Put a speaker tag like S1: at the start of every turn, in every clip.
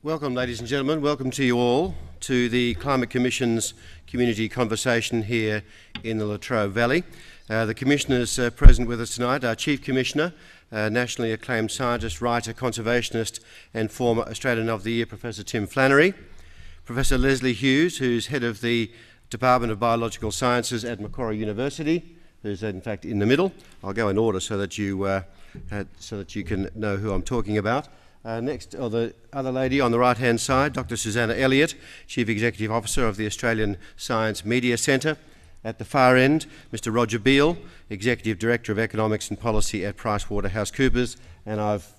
S1: Welcome, ladies and gentlemen. Welcome to you all to the Climate Commission's community conversation here in the Latrobe Valley. The Commissioners present with us tonight, our Chief Commissioner, nationally acclaimed scientist, writer, conservationist and former Australian of the Year, Professor Tim Flannery, Professor Leslie Hughes, who's Head of the Department of Biological Sciences at Macquarie University, who's in fact in the middle. I'll go in order so that you can know who I'm talking about. Next, the other lady on the right-hand side, Dr. Susanna Elliott, Chief Executive Officer of the Australian Science Media Centre. At the far end, Mr. Roger Beale, Executive Director of Economics and Policy at PricewaterhouseCoopers. And I've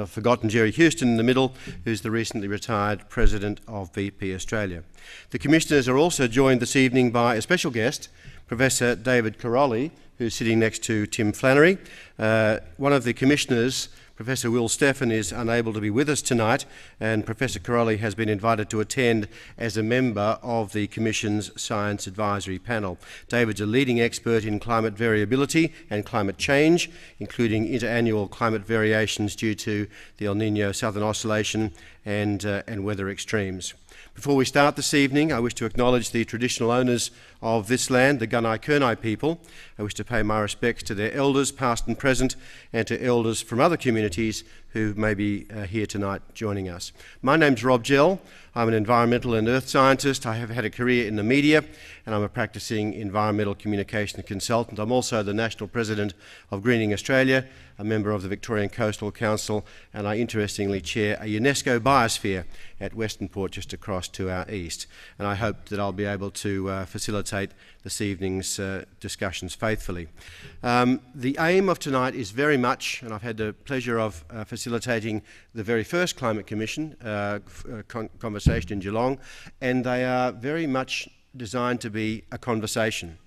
S1: forgotten Jerry Houston in the middle, who's the recently retired President of BP Australia. The Commissioners are also joined this evening by a special guest, Professor David Carolli, who's sitting next to Tim Flannery. One of the Commissioners, Professor Will Stephan, is unable to be with us tonight, and Professor Carolli has been invited to attend as a member of the Commission's Science Advisory Panel. David's a leading expert in climate variability and climate change, including interannual climate variations due to the El Niño Southern Oscillation and weather extremes. Before we start this evening, I wish to acknowledge the traditional owners of this land, the Gunai-Kurnai people. I wish to pay my respects to their elders, past and present, and to elders from other communities who may be here tonight joining us. My name's Rob Gell. I'm an environmental and earth scientist. I have had a career in the media, and I'm a practicing environmental communication consultant. I'm also the National President of Greening Australia, a member of the Victorian Coastal Council, and I interestingly chair a UNESCO biosphere at Western Port just across to our east. And I hope that I'll be able to facilitate this evening's discussions faithfully. The aim of tonight is very much, and I've had the pleasure of facilitating the very first Climate Commission conversation in Geelong, and they are very much designed to be a conversation.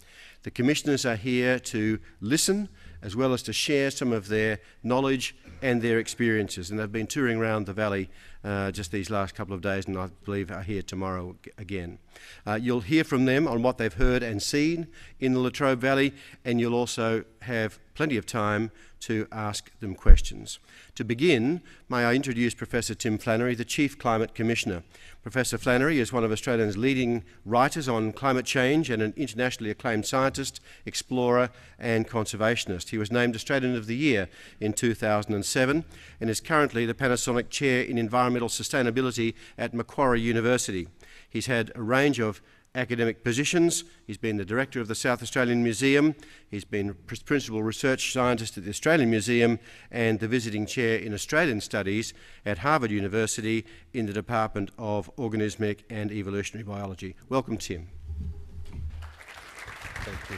S1: The Commissioners are here to listen as well as to share some of their knowledge and their experiences, and they've been touring around the valley just these last couple of days, and I believe are here tomorrow again. You'll hear from them on what they've heard and seen in the Latrobe Valley, and you'll also have plenty of time to ask them questions. To begin, may I introduce Professor Tim Flannery, the Chief Climate Commissioner. Professor Flannery is one of Australia's leading writers on climate change and an internationally acclaimed scientist, explorer and conservationist. He was named Australian of the Year in 2007 and is currently the Panasonic Chair in Environmental Sustainability at Macquarie University. He's had a range of academic positions. He's been the Director of the South Australian Museum. He's been Principal Research Scientist at the Australian Museum and the Visiting Chair in Australian Studies at Harvard University in the Department of Organismic and Evolutionary Biology. Welcome, Tim.
S2: Thank you.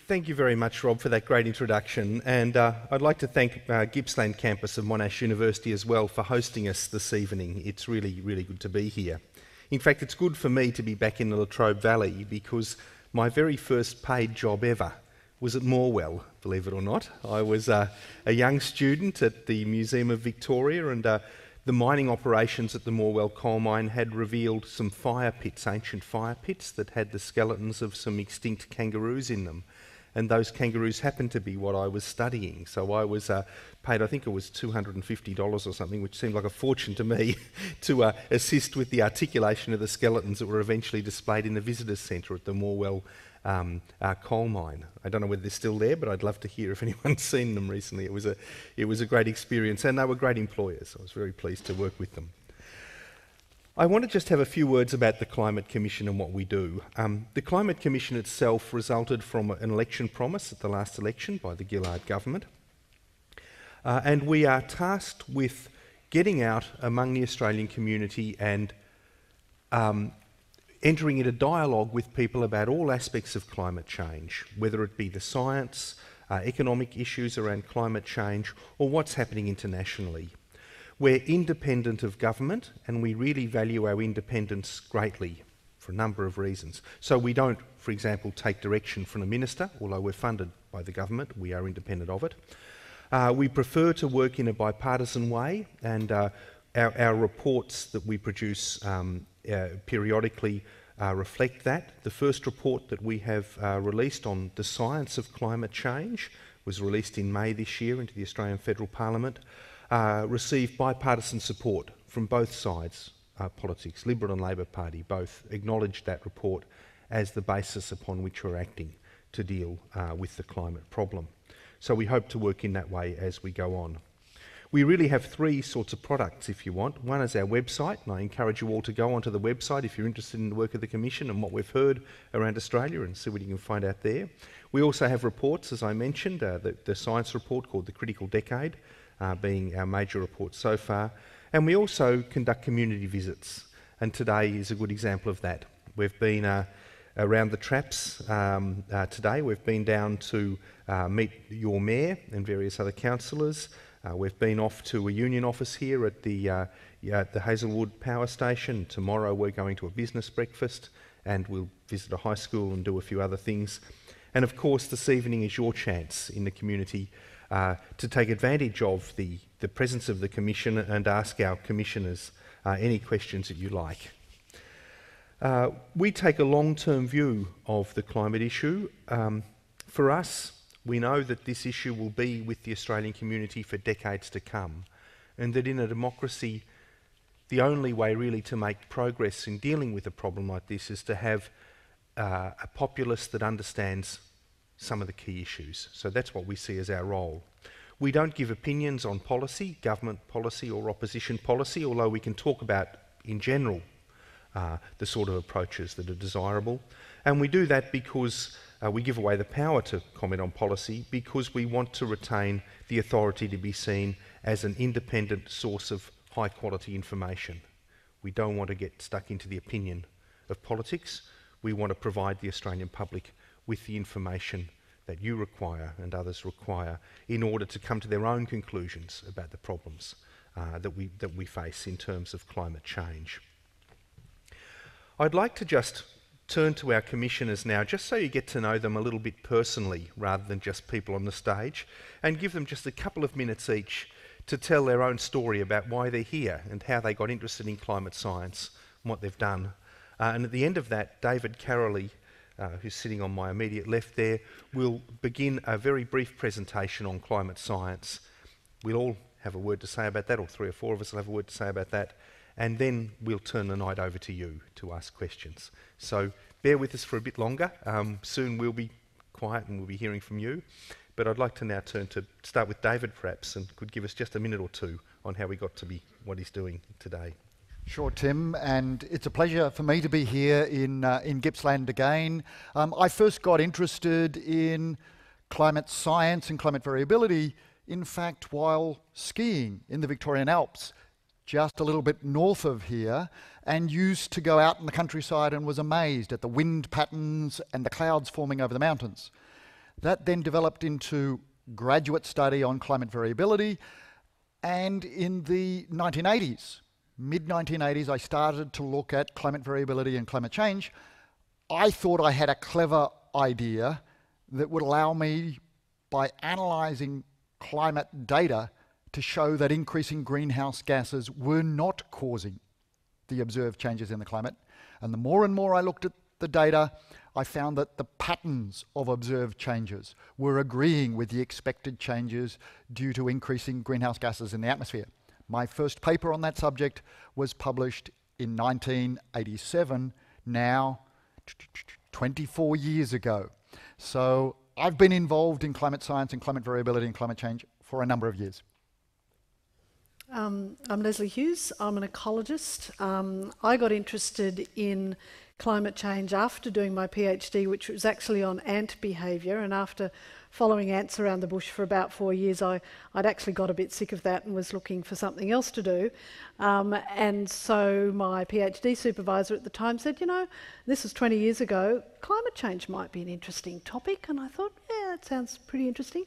S2: Thank you very much, Rob, for that great introduction. And I'd like to thank Gippsland campus of Monash University as well for hosting us this evening. It's really, really good to be here. In fact, it's good for me to be back in the Latrobe Valley because my very first paid job ever was at Morwell, believe it or not. I was a young student at the Museum of Victoria, and the mining operations at the Morwell coal mine had revealed some fire pits, ancient fire pits that had the skeletons of some extinct kangaroos in them. And those kangaroos happened to be what I was studying. So I was paid, I think it was $250 or something, which seemed like a fortune to me, to assist with the articulation of the skeletons that were eventually displayed in the visitors centre at the Morwell coal mine. I don't know whether they're still there, but I'd love to hear if anyone's seen them recently. It was a great experience, and they were great employers. I was very pleased to work with them. I want to just have a few words about the Climate Commission and what we do. The Climate Commission itself resulted from an election promise at the last election by the Gillard government. And we are tasked with getting out among the Australian community and entering into dialogue with people about all aspects of climate change, whether it be the science, economic issues around climate change, or what's happening internationally. We're independent of government, and we really value our independence greatly for a number of reasons. So we don't, for example, take direction from a minister, although we're funded by the government, we are independent of it. We prefer to work in a bipartisan way, and our reports that we produce periodically reflect that. The first report that we have released on the science of climate change was released in May this year into the Australian Federal Parliament, received bipartisan support from both sides, politics. Liberal and Labor Party both acknowledged that report as the basis upon which we're acting to deal with the climate problem. So we hope to work in that way as we go on. We really have three sorts of products, if you want. One is our website, and I encourage you all to go onto the website if you're interested in the work of the Commission and what we've heard around Australia, and see what you can find out there. We also have reports, as I mentioned, the science report called The Critical Decade, being our major report so far. And we also conduct community visits, and today is a good example of that. We've been around the traps today. We've been down to meet your mayor and various other councillors. We've been off to a union office here at the Hazelwood Power Station. Tomorrow we're going to a business breakfast, and we'll visit a high school and do a few other things. And of course this evening is your chance in the community to take advantage of the presence of the Commission and ask our commissioners any questions that you like. We take a long-term view of the climate issue. For us, we know that this issue will be with the Australian community for decades to come, and that in a democracy, the only way really to make progress in dealing with a problem like this is to have a populace that understands some of the key issues. So that's what we see as our role. We don't give opinions on policy, government policy or opposition policy, although we can talk about, in general, the sort of approaches that are desirable. And we do that because we give away the power to comment on policy, because we want to retain the authority to be seen as an independent source of high quality information. We don't want to get stuck into the opinion of politics. We want to provide the Australian public with the information that you require and others require in order to come to their own conclusions about the problems that we face in terms of climate change. I'd like to just turn to our commissioners now, just so you get to know them a little bit personally rather than just people on the stage, and give them just a couple of minutes each to tell their own story about why they're here and how they got interested in climate science and what they've done. And at the end of that, David Carrolly, who's sitting on my immediate left there, will begin a very brief presentation on climate science. We'll all have a word to say about that, or 3 or 4 of us will have a word to say about that, and then we'll turn the night over to you to ask questions. So bear with us for a bit longer. Soon we'll be quiet and we'll be hearing from you. But I'd like to now start with David perhaps, and could give us just a minute or two on how we got to be what he's doing today.
S3: Sure, Tim, and it's a pleasure for me to be here in Gippsland again. I first got interested in climate science and climate variability, in fact, while skiing in the Victorian Alps, just a little bit north of here, and used to go out in the countryside and was amazed at the wind patterns and the clouds forming over the mountains. That then developed into graduate study on climate variability, and in the 1980s, mid-1980s, I started to look at climate variability and climate change. I thought I had a clever idea that would allow me, by analysing climate data, to show that increasing greenhouse gases were not causing the observed changes in the climate. And the more and more I looked at the data, I found that the patterns of observed changes were agreeing with the expected changes due to increasing greenhouse gases in the atmosphere. My first paper on that subject was published in 1987, now 24 years ago. So I've been involved in climate science and climate variability and climate change for a number of years.
S4: I'm Leslie Hughes. I'm an ecologist. I got interested in climate change after doing my PhD, which was actually on ant behaviour, and after following ants around the bush for about 4 years, I'd actually got a bit sick of that and was looking for something else to do. And so my PhD supervisor at the time said, you know, this was 20 years ago, climate change might be an interesting topic. And I thought, yeah, it sounds pretty interesting.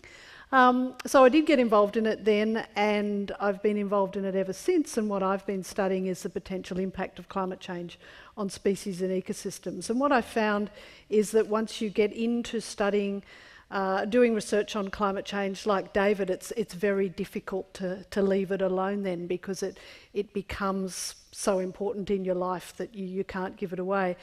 S4: So I did get involved in it then, and I've been involved in it ever since, and what I've been studying is the potential impact of climate change on species and ecosystems. And what I found is that once you get into studying doing research on climate change like David, it's very difficult to leave it alone then, because it becomes so important in your life that you can't give it away.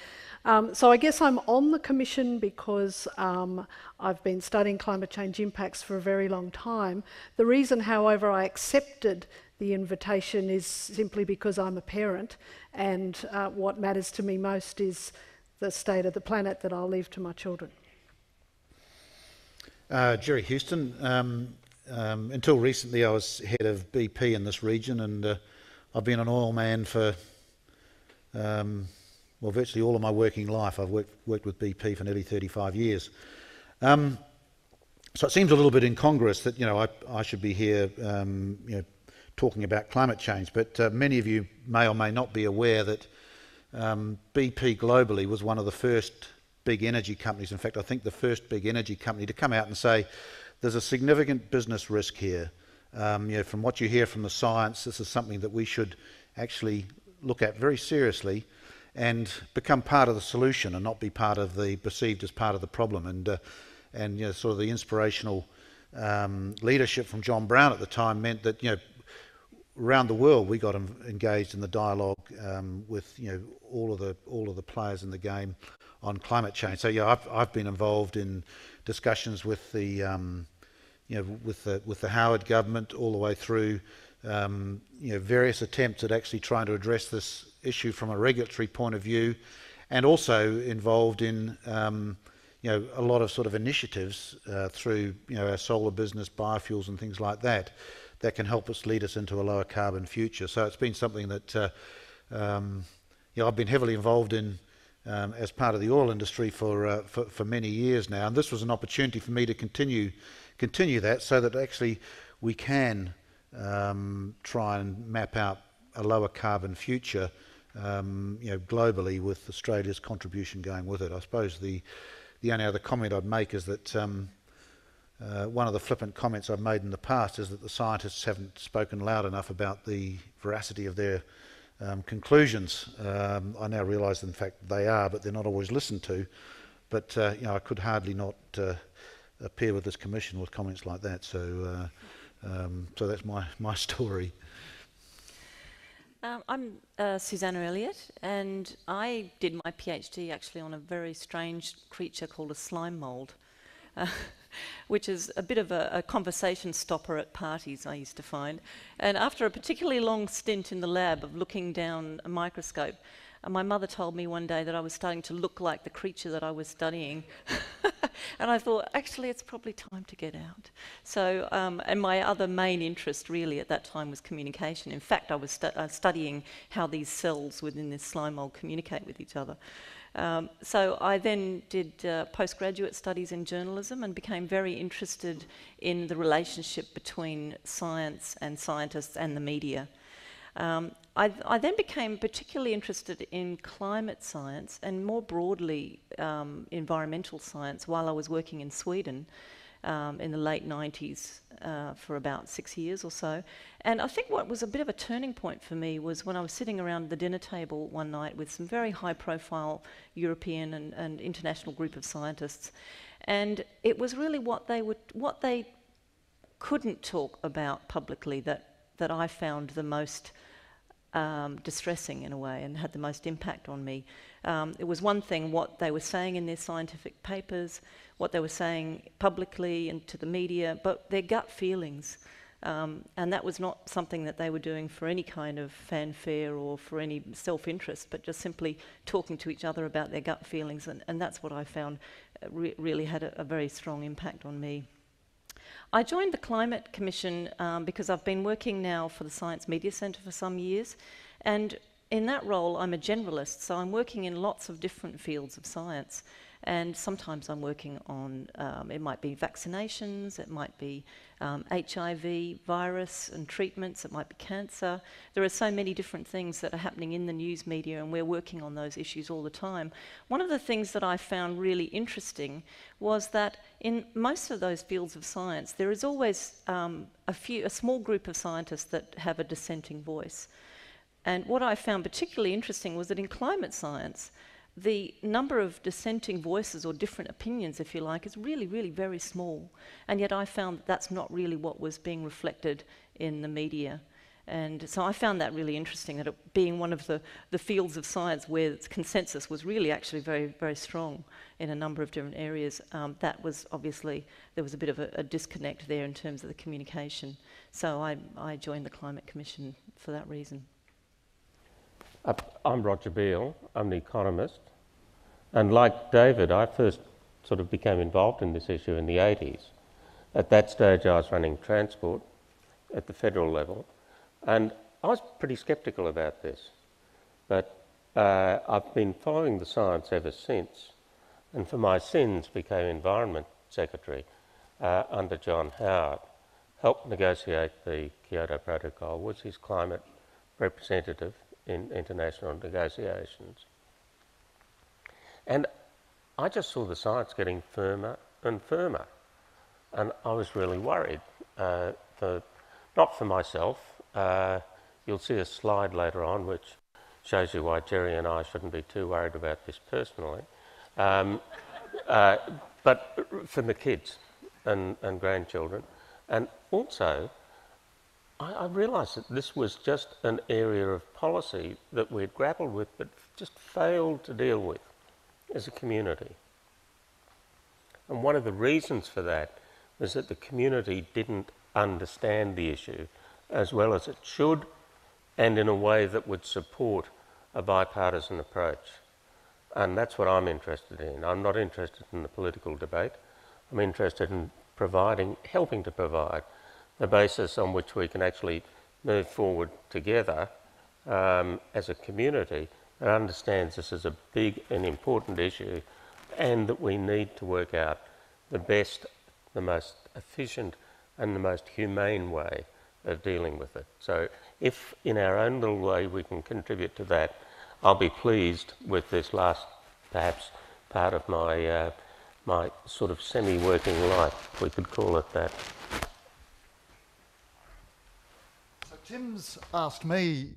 S4: So I guess I'm on the Commission because I've been studying climate change impacts for a very long time. The reason, however, I accepted the invitation is simply because I'm a parent, and what matters to me most is the state of the planet that I'll leave to my children.
S5: Jerry Houston. Until recently I was head of BP in this region, and I've been an oil man for well, virtually all of my working life. I've worked with BP for nearly 35 years. So it seems a little bit incongruous that I should be here talking about climate change, but many of you may or may not be aware that BP globally was one of the first big energy companies, in fact I think the first big energy company to come out and say there's a significant business risk here. From what you hear from the science, this is something that we should actually look at very seriously and become part of the solution and not be part of the perceived as part of the problem. And sort of the inspirational leadership from John Brown at the time meant that around the world we got engaged in the dialogue with all of the players in the game on climate change. So I've been involved in discussions with the with the Howard government all the way through various attempts at actually trying to address this issue from a regulatory point of view, and also involved in a lot of sort of initiatives through our solar business, biofuels and things like that can help us lead us into a lower carbon future. So it's been something that I've been heavily involved in as part of the oil industry for many years now, and this was an opportunity for me to continue that, so that actually we can try and map out a lower carbon future globally, with Australia's contribution going with it. I suppose the only other comment I'd make is that one of the flippant comments I've made in the past is that the scientists haven't spoken loud enough about the veracity of their conclusions. I now realise in fact they are, but they're not always listened to. But I could hardly not appear with this commission with comments like that. So that's my story.
S6: I'm Susanna Elliott, and I did my PhD actually on a very strange creature called a slime mould, which is a bit of a conversation stopper at parties, I used to find. And after a particularly long stint in the lab of looking down a microscope, my mother told me one day that I was starting to look like the creature that I was studying. And I thought, actually, it's probably time to get out. So, and my other main interest really at that time was communication. In fact, I was studying how these cells within this slime mould communicate with each other. So I then did postgraduate studies in journalism and became very interested in the relationship between science and scientists and the media. I then became particularly interested in climate science and more broadly environmental science while I was working in Sweden in the late 90s for about 6 years or so. And I think what was a bit of a turning point for me was when I was sitting around the dinner table one night with some very high-profile European and international group of scientists, and it was really what they couldn't talk about publicly that I found the most distressing in a way and had the most impact on me. It was one thing what they were saying in their scientific papers, what they were saying publicly and to the media, but their gut feelings. And that was not something that they were doing for any kind of fanfare or for any self-interest, but just simply talking to each other about their gut feelings. And that's what I found really had a very strong impact on me. I joined the Climate Commission because I've been working now for the Science Media Centre for some years, and in that role I'm a generalist, so I'm working in lots of different fields of science, and sometimes I'm working on, it might be vaccinations, it might be HIV, virus and treatments, it might be cancer. There are so many different things that are happening in the news media, and we're working on those issues all the time. One of the things that I found really interesting was that in most of those fields of science, there is always a small group of scientists that have a dissenting voice. And what I found particularly interesting was that in climate science, the number of dissenting voices or different opinions, if you like, is really, really very small. And yet I found that that's not really what was being reflected in the media. And so I found that really interesting, that it being one of the fields of science where consensus was really actually very, very strong in a number of different areas. That was obviously, there was a bit of a disconnect there in terms of the communication. So I joined the Climate Commission for that reason.
S7: I'm Roger Beale, I'm the economist, and like David, I first sort of became involved in this issue in the 80s. At that stage I was running transport at the federal level, and I was pretty sceptical about this, but I've been following the science ever since, and for my sins became Environment Secretary under John Howard, helped negotiate the Kyoto Protocol, was his climate representative in international negotiations. And I just saw the science getting firmer and firmer, and I was really worried, not for myself. You'll see a slide later on which shows you why Jerry and I shouldn't be too worried about this personally, but for the kids and grandchildren. And also, I realised that this was just an area of policy that we'd grappled with but just failed to deal with as a community. And one of the reasons for that was that the community didn't understand the issue as well as it should, and in a way that would support a bipartisan approach. And that's what I'm interested in. I'm not interested in the political debate. I'm interested in helping to provide the basis on which we can actually move forward together as a community that understands this is a big and important issue, and that we need to work out the best, the most efficient and the most humane way of dealing with it. So if in our own little way we can contribute to that, I'll be pleased with this last, perhaps, part of my my sort of semi-working life, if we could call it that.
S3: So Tim's asked me,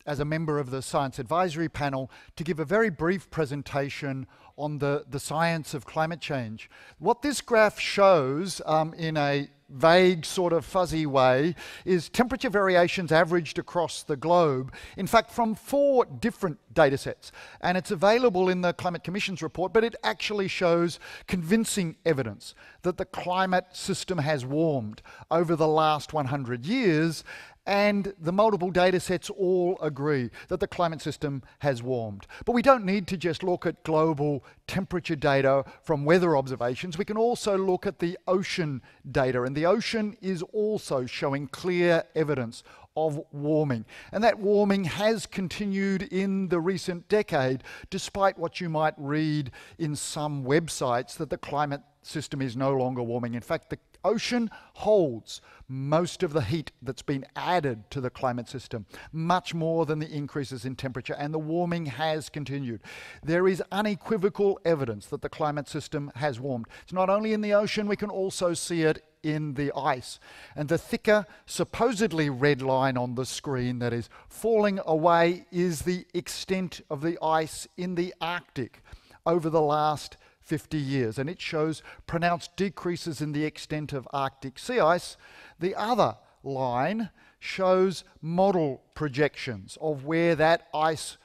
S3: as a member of the Science Advisory Panel, to give a very brief presentation on the science of climate change. What this graph shows in a vague sort of fuzzy way is temperature variations averaged across the globe, in fact from 4 different data sets, and it's available in the Climate Commission's report, but it actually shows convincing evidence that the climate system has warmed over the last 100 years, and the multiple data sets all agree that the climate system has warmed. But we don't need to just look at global temperature data from weather observations. We can also look at the ocean data, and the ocean is also showing clear evidence of warming. And that warming has continued in the recent decade, despite what you might read in some websites that the climate system is no longer warming. In fact, the ocean holds most of the heat that's been added to the climate system, much more than the increases in temperature, and the warming has continued. There is unequivocal evidence that the climate system has warmed. It's not only in the ocean, we can also see it in the ice. And the thicker, supposedly red line on the screen that is falling away is the extent of the ice in the Arctic over the last 50 years, and it shows pronounced decreases in the extent of Arctic sea ice. The other line shows model projections of where that ice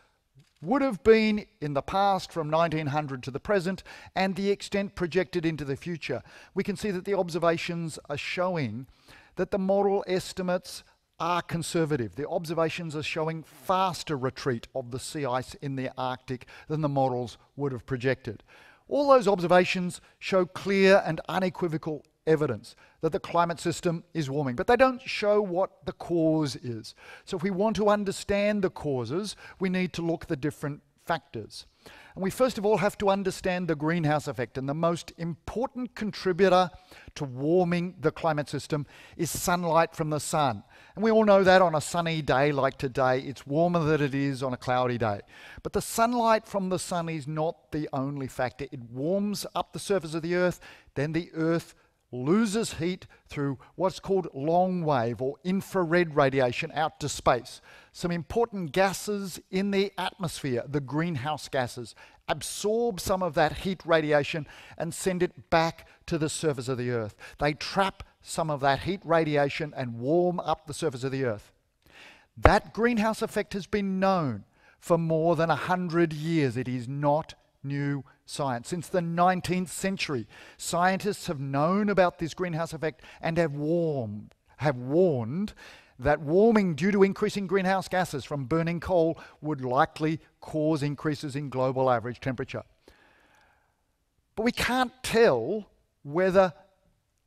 S3: would have been in the past from 1900 to the present, and the extent projected into the future. We can see that the observations are showing that the model estimates are conservative. The observations are showing faster retreat of the sea ice in the Arctic than the models would have projected. All those observations show clear and unequivocal evidence that the climate system is warming, but they don't show what the cause is. So if we want to understand the causes, we need to look at the different factors. And we first of all have to understand the greenhouse effect, and the most important contributor to warming the climate system is sunlight from the sun. And we all know that on a sunny day like today, it's warmer than it is on a cloudy day. But the sunlight from the sun is not the only factor. It warms up the surface of the Earth, then the Earth loses heat through what's called long wave or infrared radiation out to space. Some important gases in the atmosphere, the greenhouse gases, absorb some of that heat radiation and send it back to the surface of the Earth. They trap some of that heat radiation and warm up the surface of the Earth. That greenhouse effect has been known for more than 100 years. It is not new science. Since the 19th century, scientists have known about this greenhouse effect and have warned that warming due to increasing greenhouse gases from burning coal would likely cause increases in global average temperature. But we can't tell whether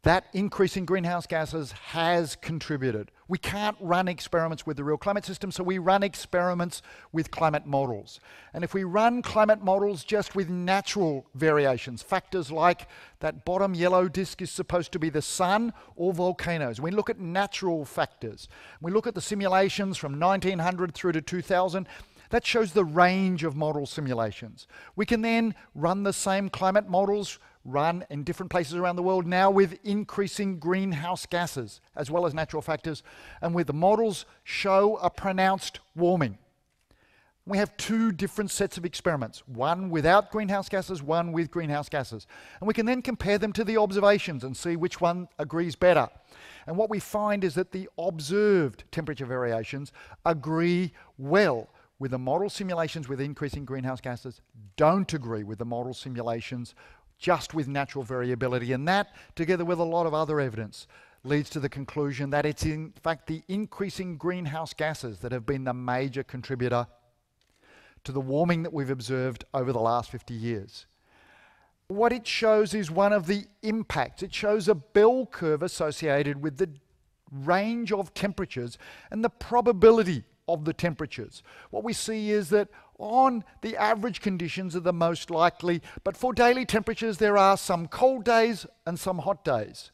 S3: that increase in greenhouse gases has contributed. We can't run experiments with the real climate system, so we run experiments with climate models. And if we run climate models just with natural variations, factors like that bottom yellow disk is supposed to be the sun or volcanoes. We look at natural factors. We look at the simulations from 1900 through to 2000. That shows the range of model simulations. We can then run the same climate models run in different places around the world now with increasing greenhouse gases as well as natural factors, and with the models show a pronounced warming. We have two different sets of experiments, one without greenhouse gases, one with greenhouse gases. And we can then compare them to the observations and see which one agrees better. And what we find is that the observed temperature variations agree well with the model simulations with increasing greenhouse gases, don't agree with the model simulations just with natural variability. And that, together with a lot of other evidence, leads to the conclusion that it's in fact the increasing greenhouse gases that have been the major contributor to the warming that we've observed over the last 50 years. What it shows is one of the impacts. It shows a bell curve associated with the range of temperatures and the probability of the temperatures. What we see is that on the average conditions are the most likely, but for daily temperatures there are some cold days and some hot days.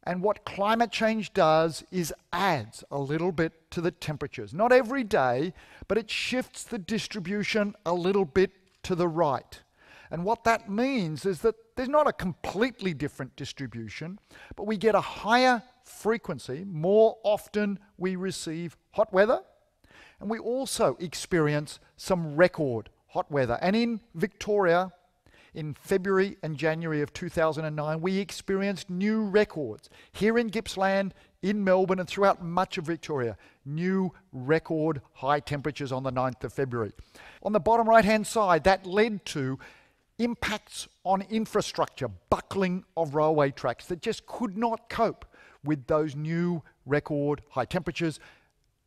S3: And what climate change does is adds a little bit to the temperatures. Not every day, but it shifts the distribution a little bit to the right. And what that means is that there's not a completely different distribution, but we get a higher frequency. More often we receive hot weather, and we also experience some record hot weather. And in Victoria, in February and January of 2009, we experienced new records. Here in Gippsland, in Melbourne, and throughout much of Victoria, new record high temperatures on the 9th of February. On the bottom right-hand side, that led to impacts on infrastructure, buckling of railway tracks that just could not cope with those new record high temperatures,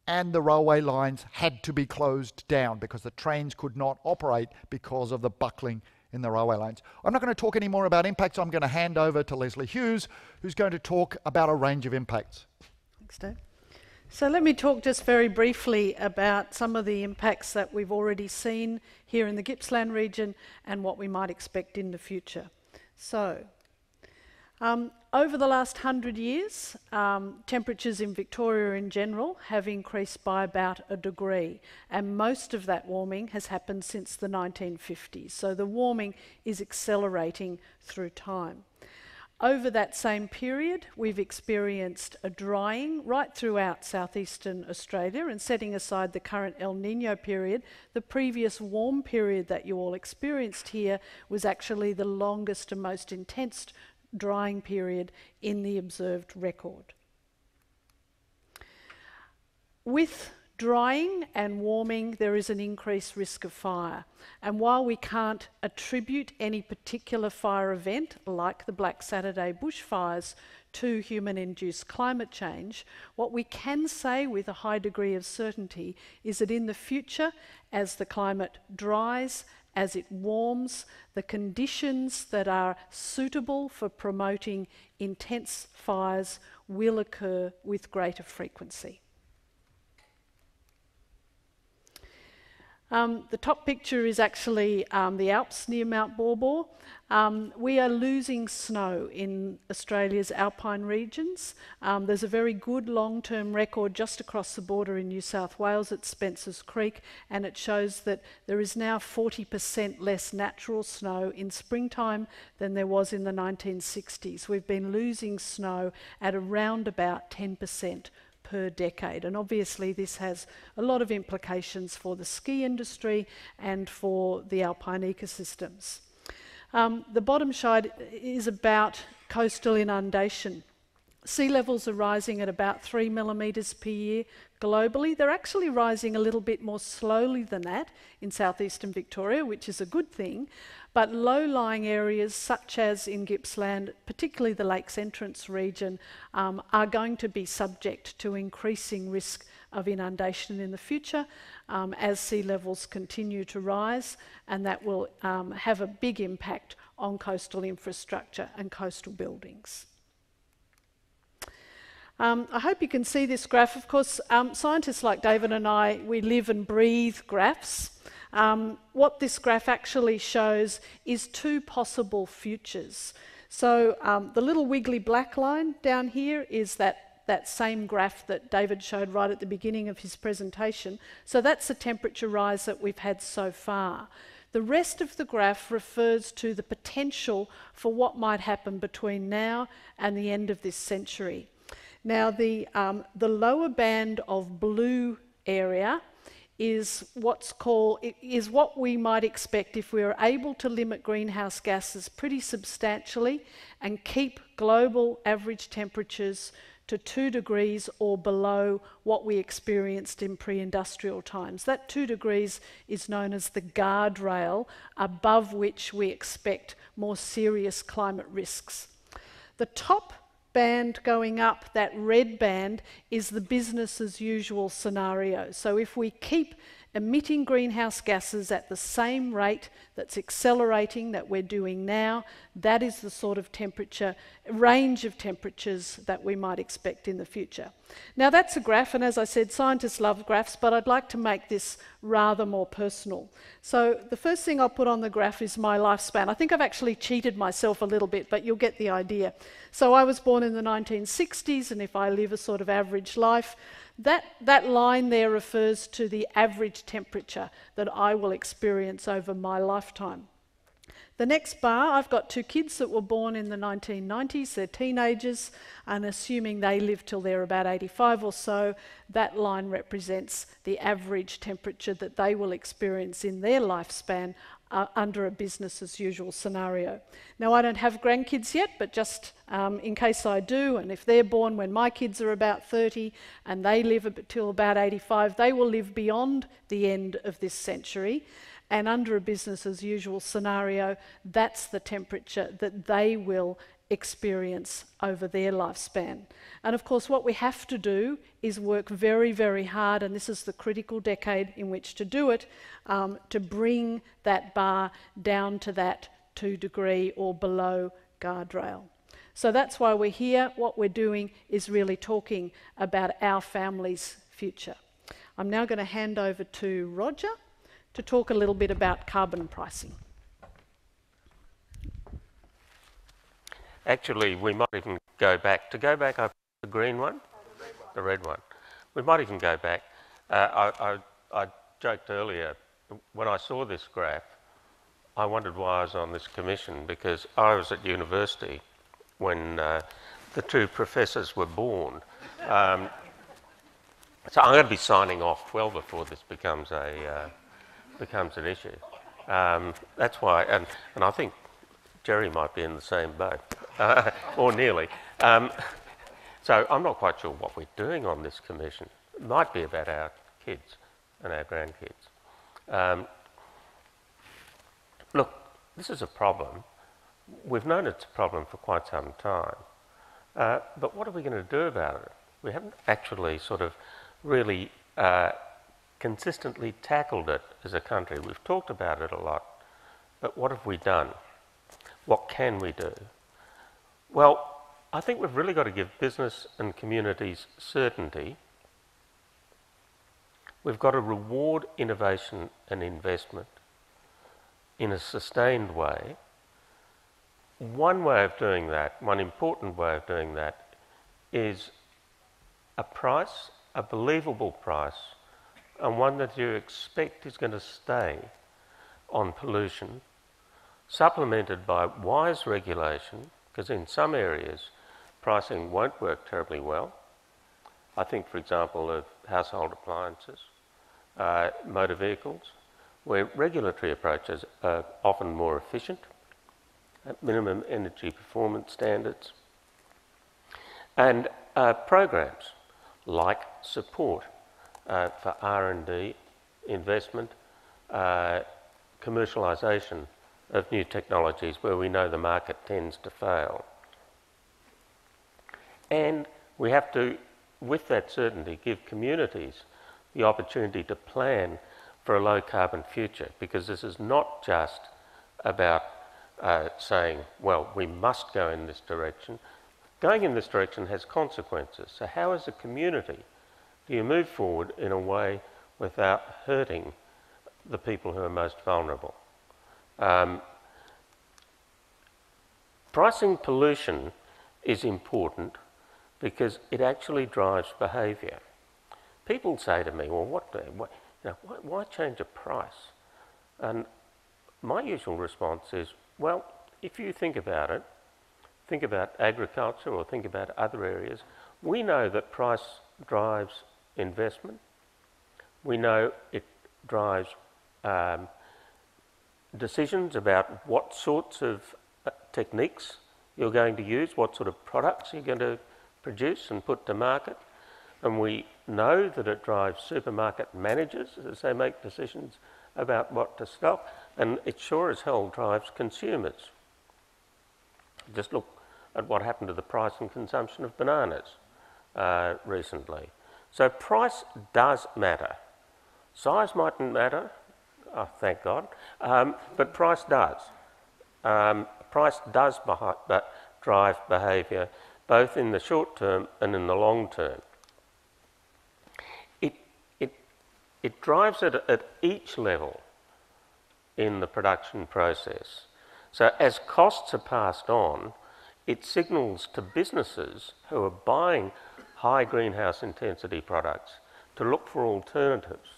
S3: and the railway lines had to be closed down because the trains could not operate because of the buckling in the railway lines. I'm not going to talk any more about impacts. I'm going to hand over to Leslie Hughes, who's going to talk about a range of impacts.
S4: Thanks, Dave. So let me talk just very briefly about some of the impacts that we've already seen here in the Gippsland region and what we might expect in the future. So, over the last 100 years, temperatures in Victoria in general have increased by about 1 degree, and most of that warming has happened since the 1950s. So the warming is accelerating through time. Over that same period, we've experienced a drying right throughout southeastern Australia, and setting aside the current El Niño period, the previous warm period that you all experienced here was actually the longest and most intense drying period in the observed record. With drying and warming, there is an increased risk of fire. And while we can't attribute any particular fire event, like the Black Saturday bushfires, to human-induced climate change, what we can say with a high degree of certainty is that in the future, as the climate dries, as it warms, the conditions that are suitable for promoting intense fires will occur with greater frequency. The top picture is actually the Alps near Mount Baw. We are losing snow in Australia's alpine regions. There's a very good long-term record just across the border in New South Wales at Spencer's Creek, and it shows that there is now 40% less natural snow in springtime than there was in the 1960s. We've been losing snow at around about 10% per per decade. And obviously this has a lot of implications for the ski industry and for the alpine ecosystems. The bottom side is about coastal inundation. Sea levels are rising at about 3 millimetres per year globally. They're actually rising a little bit more slowly than that in southeastern Victoria, which is a good thing. But low-lying areas such as in Gippsland, particularly the Lakes Entrance region, are going to be subject to increasing risk of inundation in the future as sea levels continue to rise, and that will have a big impact on coastal infrastructure and coastal buildings. I hope you can see this graph. Of course, scientists like David and I, we live and breathe graphs. What this graph actually shows is two possible futures. So the little wiggly black line down here is that same graph that David showed right at the beginning of his presentation. So that's the temperature rise that we've had so far. The rest of the graph refers to the potential for what might happen between now and the end of this century. Now the lower band of blue area is what we might expect if we were able to limit greenhouse gases pretty substantially and keep global average temperatures to 2 degrees or below what we experienced in pre-industrial times. That 2 degrees is known as the guardrail above which we expect more serious climate risks. The top band going up, that red band, is the business as usual scenario. So if we keep emitting greenhouse gases at the same rate that's accelerating that we're doing now, that is the sort of range of temperatures that we might expect in the future. Now that's a graph, and as I said, scientists love graphs, but I'd like to make this rather more personal. So the first thing I'll put on the graph is my lifespan. I think I've actually cheated myself a little bit, but you'll get the idea. So I was born in the 1960s, and if I live a sort of average life, that line there refers to the average temperature that I will experience over my lifetime. The next bar, I've got 2 kids that were born in the 1990s, they're teenagers, and assuming they live till they're about 85 or so, that line represents the average temperature that they will experience in their lifespan under a business as usual scenario. Now I don't have grandkids yet, but just in case I do, and if they're born when my kids are about 30 and they live till about 85, they will live beyond the end of this century. And under a business as usual scenario, that's the temperature that they will experience over their lifespan. And of course what we have to do is work very, very hard, and this is the critical decade in which to do it, to bring that bar down to that 2 degree or below guardrail. So that's why we're here. What we're doing is really talking about our family's future. I'm now going to hand over to Roger to talk a little bit about carbon pricing.
S7: Actually, we might even go back. To go back up the green one? The red one. We might even go back. I joked earlier, when I saw this graph, I wondered why I was on this commission, because I was at university when the 2 professors were born. So I'm going to be signing off well before this becomes an issue. That's why, and I think Jerry might be in the same boat, or nearly. So I'm not quite sure what we're doing on this commission. It might be about our kids and our grandkids. Look, this is a problem. We've known it's a problem for quite some time. But what are we going to do about it? We haven't actually sort of really consistently tackled it as a country. We've talked about it a lot, but what have we done? What can we do? Well, I think we've really got to give business and communities certainty. We've got to reward innovation and investment in a sustained way. One way of doing that, one important way of doing that, is a price, a believable price, and one that you expect is going to stay on pollution, supplemented by wise regulation, because in some areas pricing won't work terribly well, I think, for example, of household appliances, motor vehicles, where regulatory approaches are often more efficient, at minimum energy performance standards, and programs like support for R&D, investment, commercialisation of new technologies where we know the market tends to fail. And we have to, with that certainty, give communities the opportunity to plan for a low carbon future, because this is not just about saying, well, we must go in this direction. Going in this direction has consequences. So how as a community do you move forward in a way without hurting the people who are most vulnerable? Pricing pollution is important because it actually drives behaviour. People say to me, well, why change a price? And my usual response is, well, if you think about it, think about agriculture or think about other areas, we know that price drives investment. We know it drives decisions about what sorts of techniques you're going to use, what sort of products you're going to produce and put to market. And we know that it drives supermarket managers as they make decisions about what to stock, and it sure as hell drives consumers. Just look at what happened to the price and consumption of bananas recently. So price does matter. Size mightn't matter, oh, thank God, but price does. Price does drive behaviour, both in the short term and in the long term. It drives it at each level in the production process. So as costs are passed on, it signals to businesses who are buying high greenhouse intensity products to look for alternatives.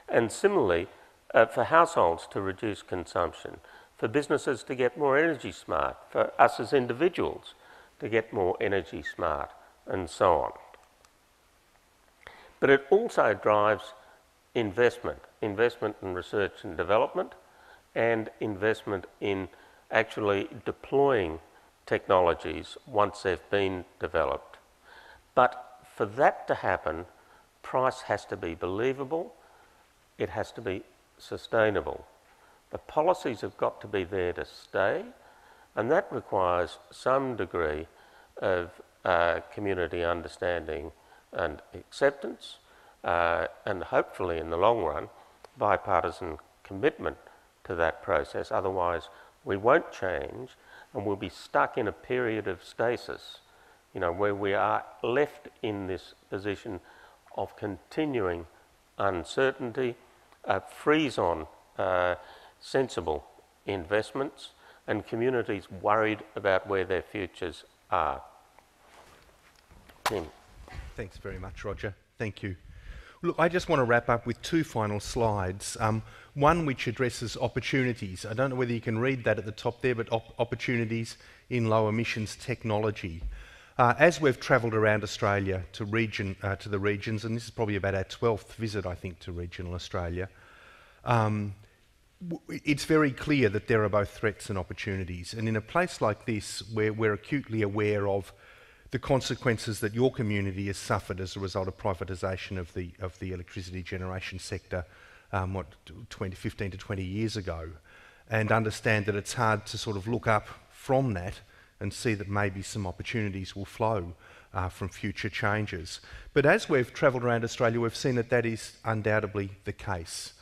S7: And similarly, for households to reduce consumption, for businesses to get more energy smart, for us as individuals to get more energy smart, and so on. But it also drives investment in research and development, and investment in actually deploying technologies once they've been developed. But for that to happen, price has to be believable, it has to be sustainable. The policies have got to be there to stay, and that requires some degree of community understanding and acceptance, and hopefully in the long run, bipartisan commitment to that process. Otherwise, we won't change and we'll be stuck in a period of stasis, where we are left in this position of continuing uncertainty, freeze on sensible investments, and communities worried about where their futures are. Tim.
S2: Thanks very much, Roger. Thank you. Look, I just want to wrap up with two final slides. One which addresses opportunities. I don't know whether you can read that at the top there, but opportunities in low emissions technology. As we've travelled around Australia to the regions, and this is probably about our 12th visit, I think, to regional Australia, it's very clear that there are both threats and opportunities. And in a place like this, where we're acutely aware of the consequences that your community has suffered as a result of privatisation of the electricity generation sector, 15 to 20 years ago, and understand that it's hard to sort of look up from that and see that maybe some opportunities will flow from future changes. But as we've travelled around Australia, we've seen that is undoubtedly the case.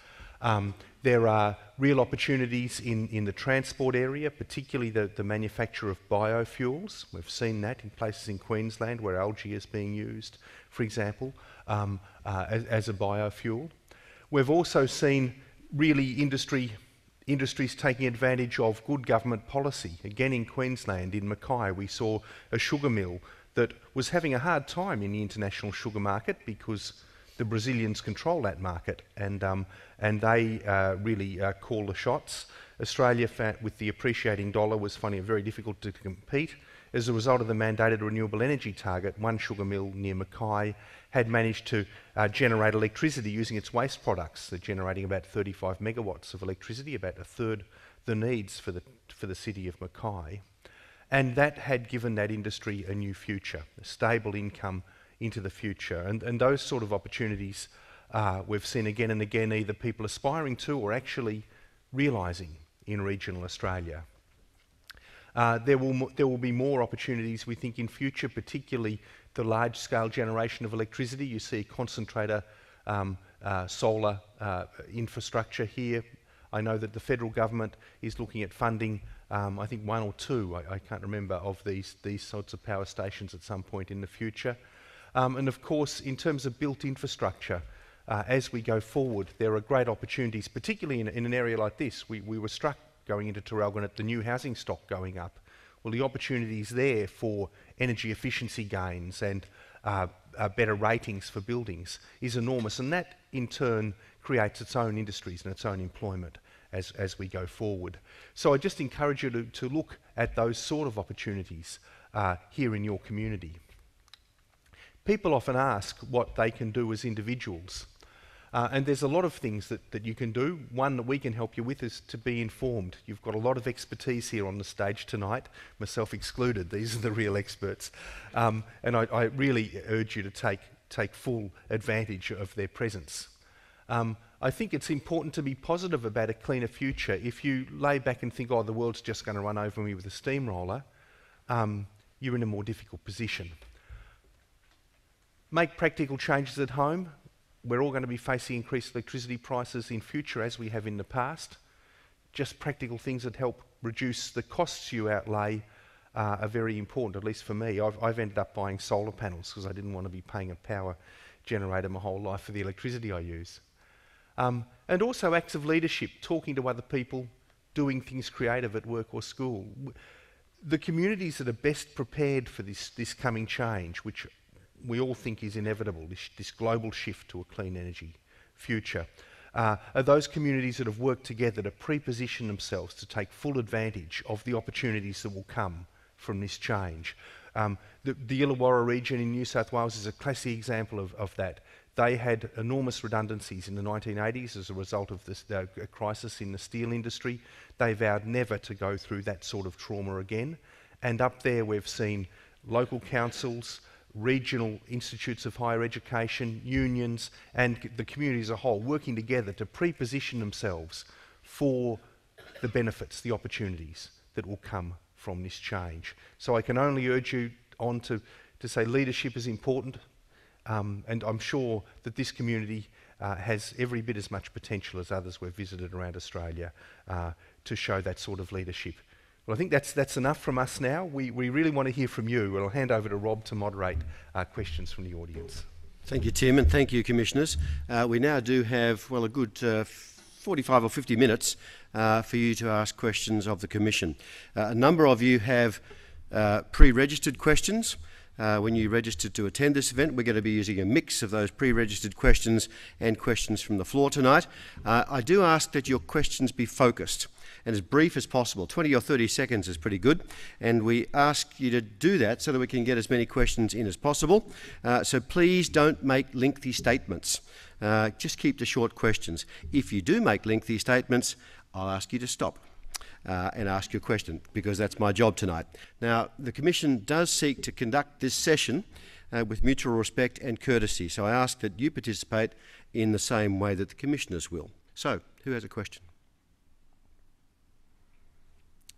S2: There are real opportunities in the transport area, particularly the manufacture of biofuels. We've seen that in places in Queensland where algae is being used, for example, as a biofuel. We've also seen really industries taking advantage of good government policy. Again, in Queensland, in Mackay, we saw a sugar mill that was having a hard time in the international sugar market because the Brazilians control that market, and they really call the shots. Australia, with the appreciating dollar, was finding it very difficult to compete. As a result of the mandated renewable energy target, one sugar mill near Mackay had managed to generate electricity using its waste products. They're generating about 35 megawatts of electricity, about a third the needs for the city of Mackay. And that had given that industry a new future, a stable income into the future. And those sort of opportunities we've seen again and again, either people aspiring to or actually realising in regional Australia. There will be more opportunities, we think, in future, particularly the large-scale generation of electricity. You see concentrator solar infrastructure here. I know that the federal government is looking at funding, I think 1 or 2, I can't remember, of these sorts of power stations at some point in the future. And of course, in terms of built infrastructure, as we go forward, there are great opportunities, particularly in an area like this. We were struck going into Traralgon at the new housing stock going up. Well, the opportunities there for energy efficiency gains and better ratings for buildings is enormous, and that in turn creates its own industries and its own employment as we go forward. So I just encourage you to look at those sort of opportunities here in your community. People often ask what they can do as individuals. And there's a lot of things that you can do. One that we can help you with is to be informed. You've got a lot of expertise here on the stage tonight, myself excluded. These are the real experts. And I really urge you to take full advantage of their presence. I think it's important to be positive about a cleaner future. If you lay back and think, oh, the world's just going to run over me with a steamroller, you're in a more difficult position. Make practical changes at home. We're all going to be facing increased electricity prices in future, as we have in the past. Just practical things that help reduce the costs you outlay are very important, at least for me. I've ended up buying solar panels because I didn't want to be paying a power generator my whole life for the electricity I use. And also acts of leadership, talking to other people, doing things creative at work or school. The communities that are best prepared for this coming change, which we all think is inevitable, this global shift to a clean energy future, are those communities that have worked together to pre-position themselves to take full advantage of the opportunities that will come from this change. The Illawarra region in New South Wales is a classic example of that. They had enormous redundancies in the 1980s as a result of this crisis in the steel industry. They vowed never to go through that sort of trauma again. And up there we've seen local councils, regional institutes of higher education, unions, and the community as a whole working together to pre-position themselves for the benefits, the opportunities that will come from this change. So I can only urge you on to say leadership is important, and I'm sure that this community has every bit as much potential as others we've visited around Australia to show that sort of leadership. Well, I think that's enough from us now. We really want to hear from you. I'll hand over to Rob to moderate questions from the audience.
S1: Thank you, Tim, and thank you, Commissioners. We now do have, well, a good 45 or 50 minutes for you to ask questions of the Commission. A number of you have pre-registered questions. When you registered to attend this event, we're going to be using a mix of those pre-registered questions and questions from the floor tonight. I do ask that your questions be focused and as brief as possible. 20 or 30 seconds is pretty good, and we ask you to do that so that we can get as many questions in as possible. So please don't make lengthy statements. Just keep the short questions. If you do make lengthy statements, I'll ask you to stop and ask your question, because that's my job tonight. Now, the Commission does seek to conduct this session with mutual respect and courtesy, so I ask that you participate in the same way that the Commissioners will. So, who has a question?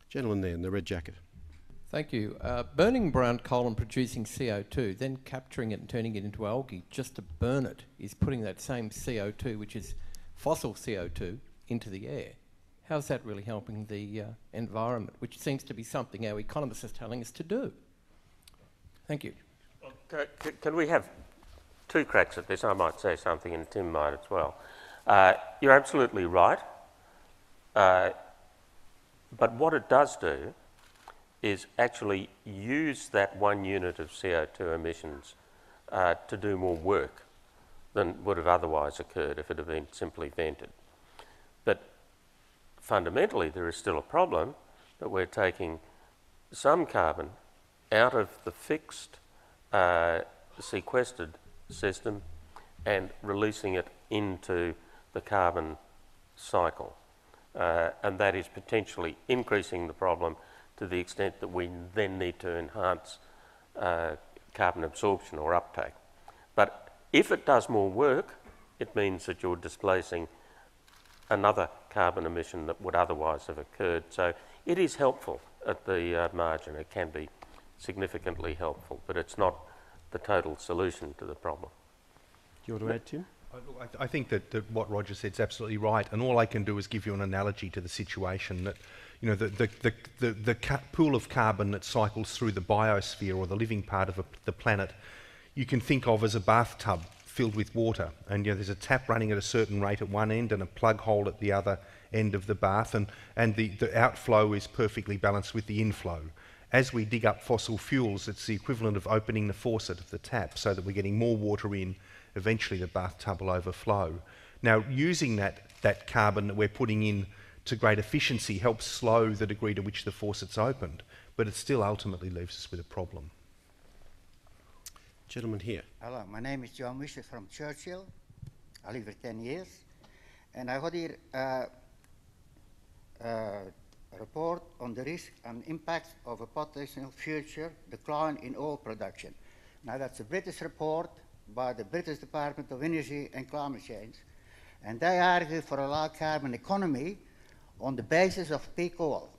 S1: Gentleman there in the red jacket.
S8: Thank you. Burning brown coal and producing CO2, then capturing it and turning it into algae just to burn it, is putting that same CO2, which is fossil CO2, into the air. How's that really helping the environment, which seems to be something our economists are telling us to do? Thank you.
S7: Can we have two cracks at this? I might say something and Tim might as well. You're absolutely right. But what it does do is actually use that 1 unit of CO2 emissions to do more work than would have otherwise occurred if it had been simply vented. But fundamentally, there is still a problem that we're taking some carbon out of the fixed sequestered system and releasing it into the carbon cycle. And that is potentially increasing the problem to the extent that we then need to enhance carbon absorption or uptake. But if it does more work, it means that you're displacing another carbon emission that would otherwise have occurred. So it is helpful at the margin. It can be significantly helpful, but it's not the total solution to the problem.
S1: Do you want to add, Tim?
S2: I think that what Roger said is absolutely right, and all I can do is give you an analogy to the situation that, you know, the pool of carbon that cycles through the biosphere or the living part of the planet, you can think of as a bathtub filled with water, and you know, there's a tap running at a certain rate at one end and a plug hole at the other end of the bath, and the outflow is perfectly balanced with the inflow. As we dig up fossil fuels, it's the equivalent of opening the faucet of the tap so that we're getting more water in. Eventually the bathtub will overflow. Now, using that carbon that we're putting in to great efficiency helps slow the degree to which the faucet's opened, but it still ultimately leaves us with a problem.
S1: Gentleman here.
S9: Hello, my name is John Wisher from Churchill. I live here 10 years, and I got here a report on the risk and impacts of a potential future decline in oil production. Now, that's a British report by the British Department of Energy and Climate Change, and they argue for a low carbon economy on the basis of peak oil,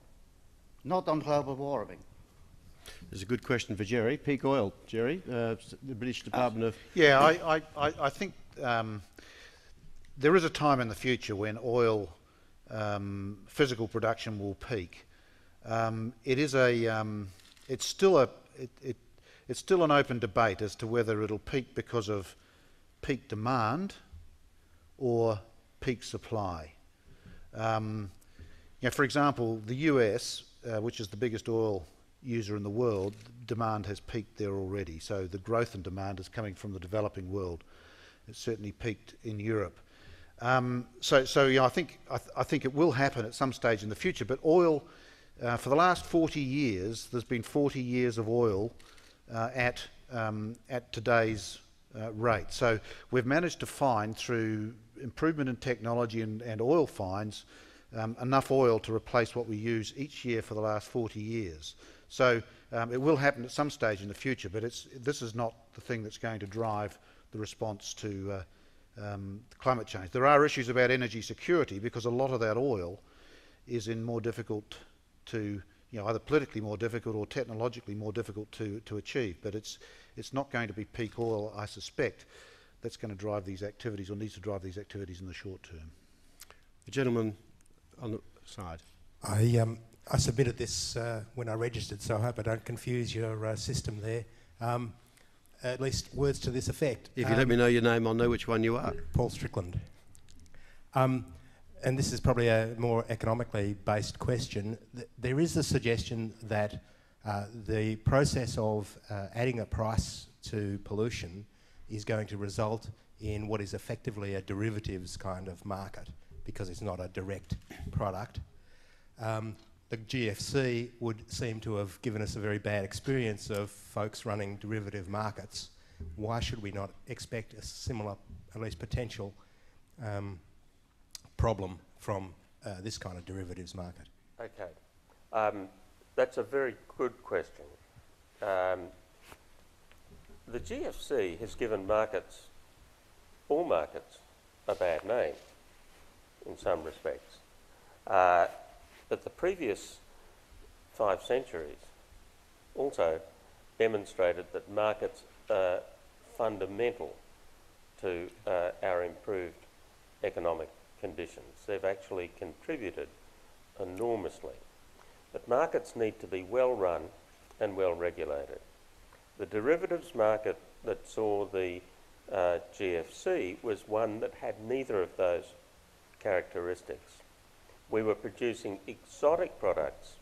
S9: not on global warming.
S1: There's a good question for Jerry. Peak oil, Jerry, the British Department of...
S5: Yeah, I think there is a time in the future when oil physical production will peak. It's still an open debate as to whether it'll peak because of peak demand or peak supply. For example, the US, which is the biggest oil user in the world, demand has peaked there already. So the growth in demand is coming from the developing world. It's certainly peaked in Europe. I think it will happen at some stage in the future. But oil, for the last 40 years, there's been 40 years of oil at today's rate. So we've managed to find, through improvement in technology and oil finds, enough oil to replace what we use each year for the last 40 years. So it will happen at some stage in the future, but this is not the thing that's going to drive the response to climate change. There are issues about energy security because a lot of that oil is in more difficult to, either politically more difficult or technologically more difficult to achieve. But it's not going to be peak oil, I suspect, that's going to drive these activities or needs to drive these activities in the short term.
S1: The gentleman on the side.
S10: I submitted this when I registered, so I hope I don't confuse your system there. At least words to this effect.
S1: If you let me know your name, I'll know which one you are.
S10: Paul Strickland. And this is probably a more economically based question. There is a suggestion that the process of adding a price to pollution is going to result in what is effectively a derivatives kind of market, because it's not a direct product. The GFC would seem to have given us a very bad experience of folks running derivative markets. Why should we not expect a similar, at least potential, problem from this kind of derivatives market?
S7: Okay. That's a very good question. The GFC has given markets, all markets, a bad name in some respects. But the previous 5 centuries also demonstrated that markets are fundamental to our improved economic conditions. They've actually contributed enormously. But markets need to be well run and well regulated. The derivatives market that saw the GFC was one that had neither of those characteristics. We were producing exotic products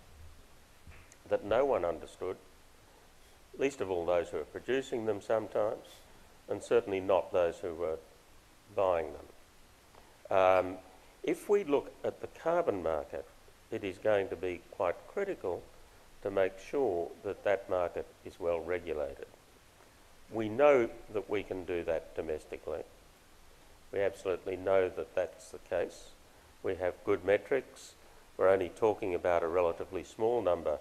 S7: that no one understood, least of all those who were producing them sometimes, and certainly not those who were buying them. If we look at the carbon market, it is going to be quite critical to make sure that that market is well regulated. We know that we can do that domestically. We absolutely know that that's the case. We have good metrics. We're only talking about a relatively small number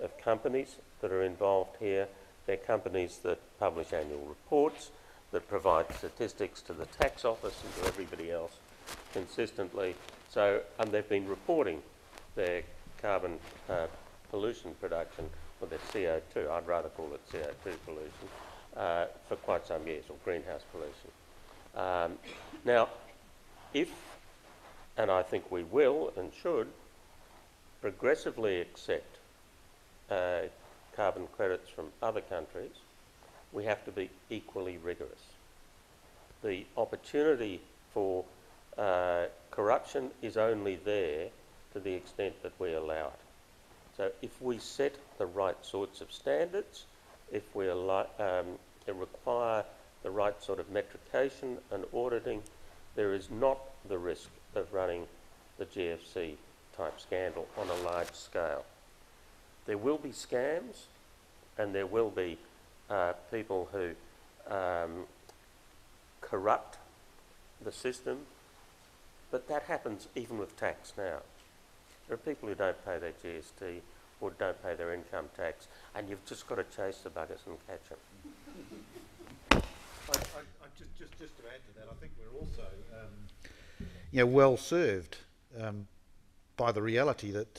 S7: of companies that are involved here. They're companies that publish annual reports, that provide statistics to the tax office and to everybody else consistently. So, and they've been reporting their carbon pollution production, or their CO2, I'd rather call it CO2 pollution, for quite some years, or greenhouse pollution. Now, if, and I think we will and should, progressively accept carbon credits from other countries, we have to be equally rigorous. The opportunity for corruption is only there to the extent that we allow it. So if we set the right sorts of standards, if we require the right sort of metrication and auditing, there is not the risk of running the GFC type scandal on a large scale. There will be scams, and there will be people who corrupt the system, but that happens even with tax now. There are people who don't pay their GST or don't pay their income tax, and you've just got to chase the buggers and catch them.
S5: Just to add to that, I think we're also well served by the reality that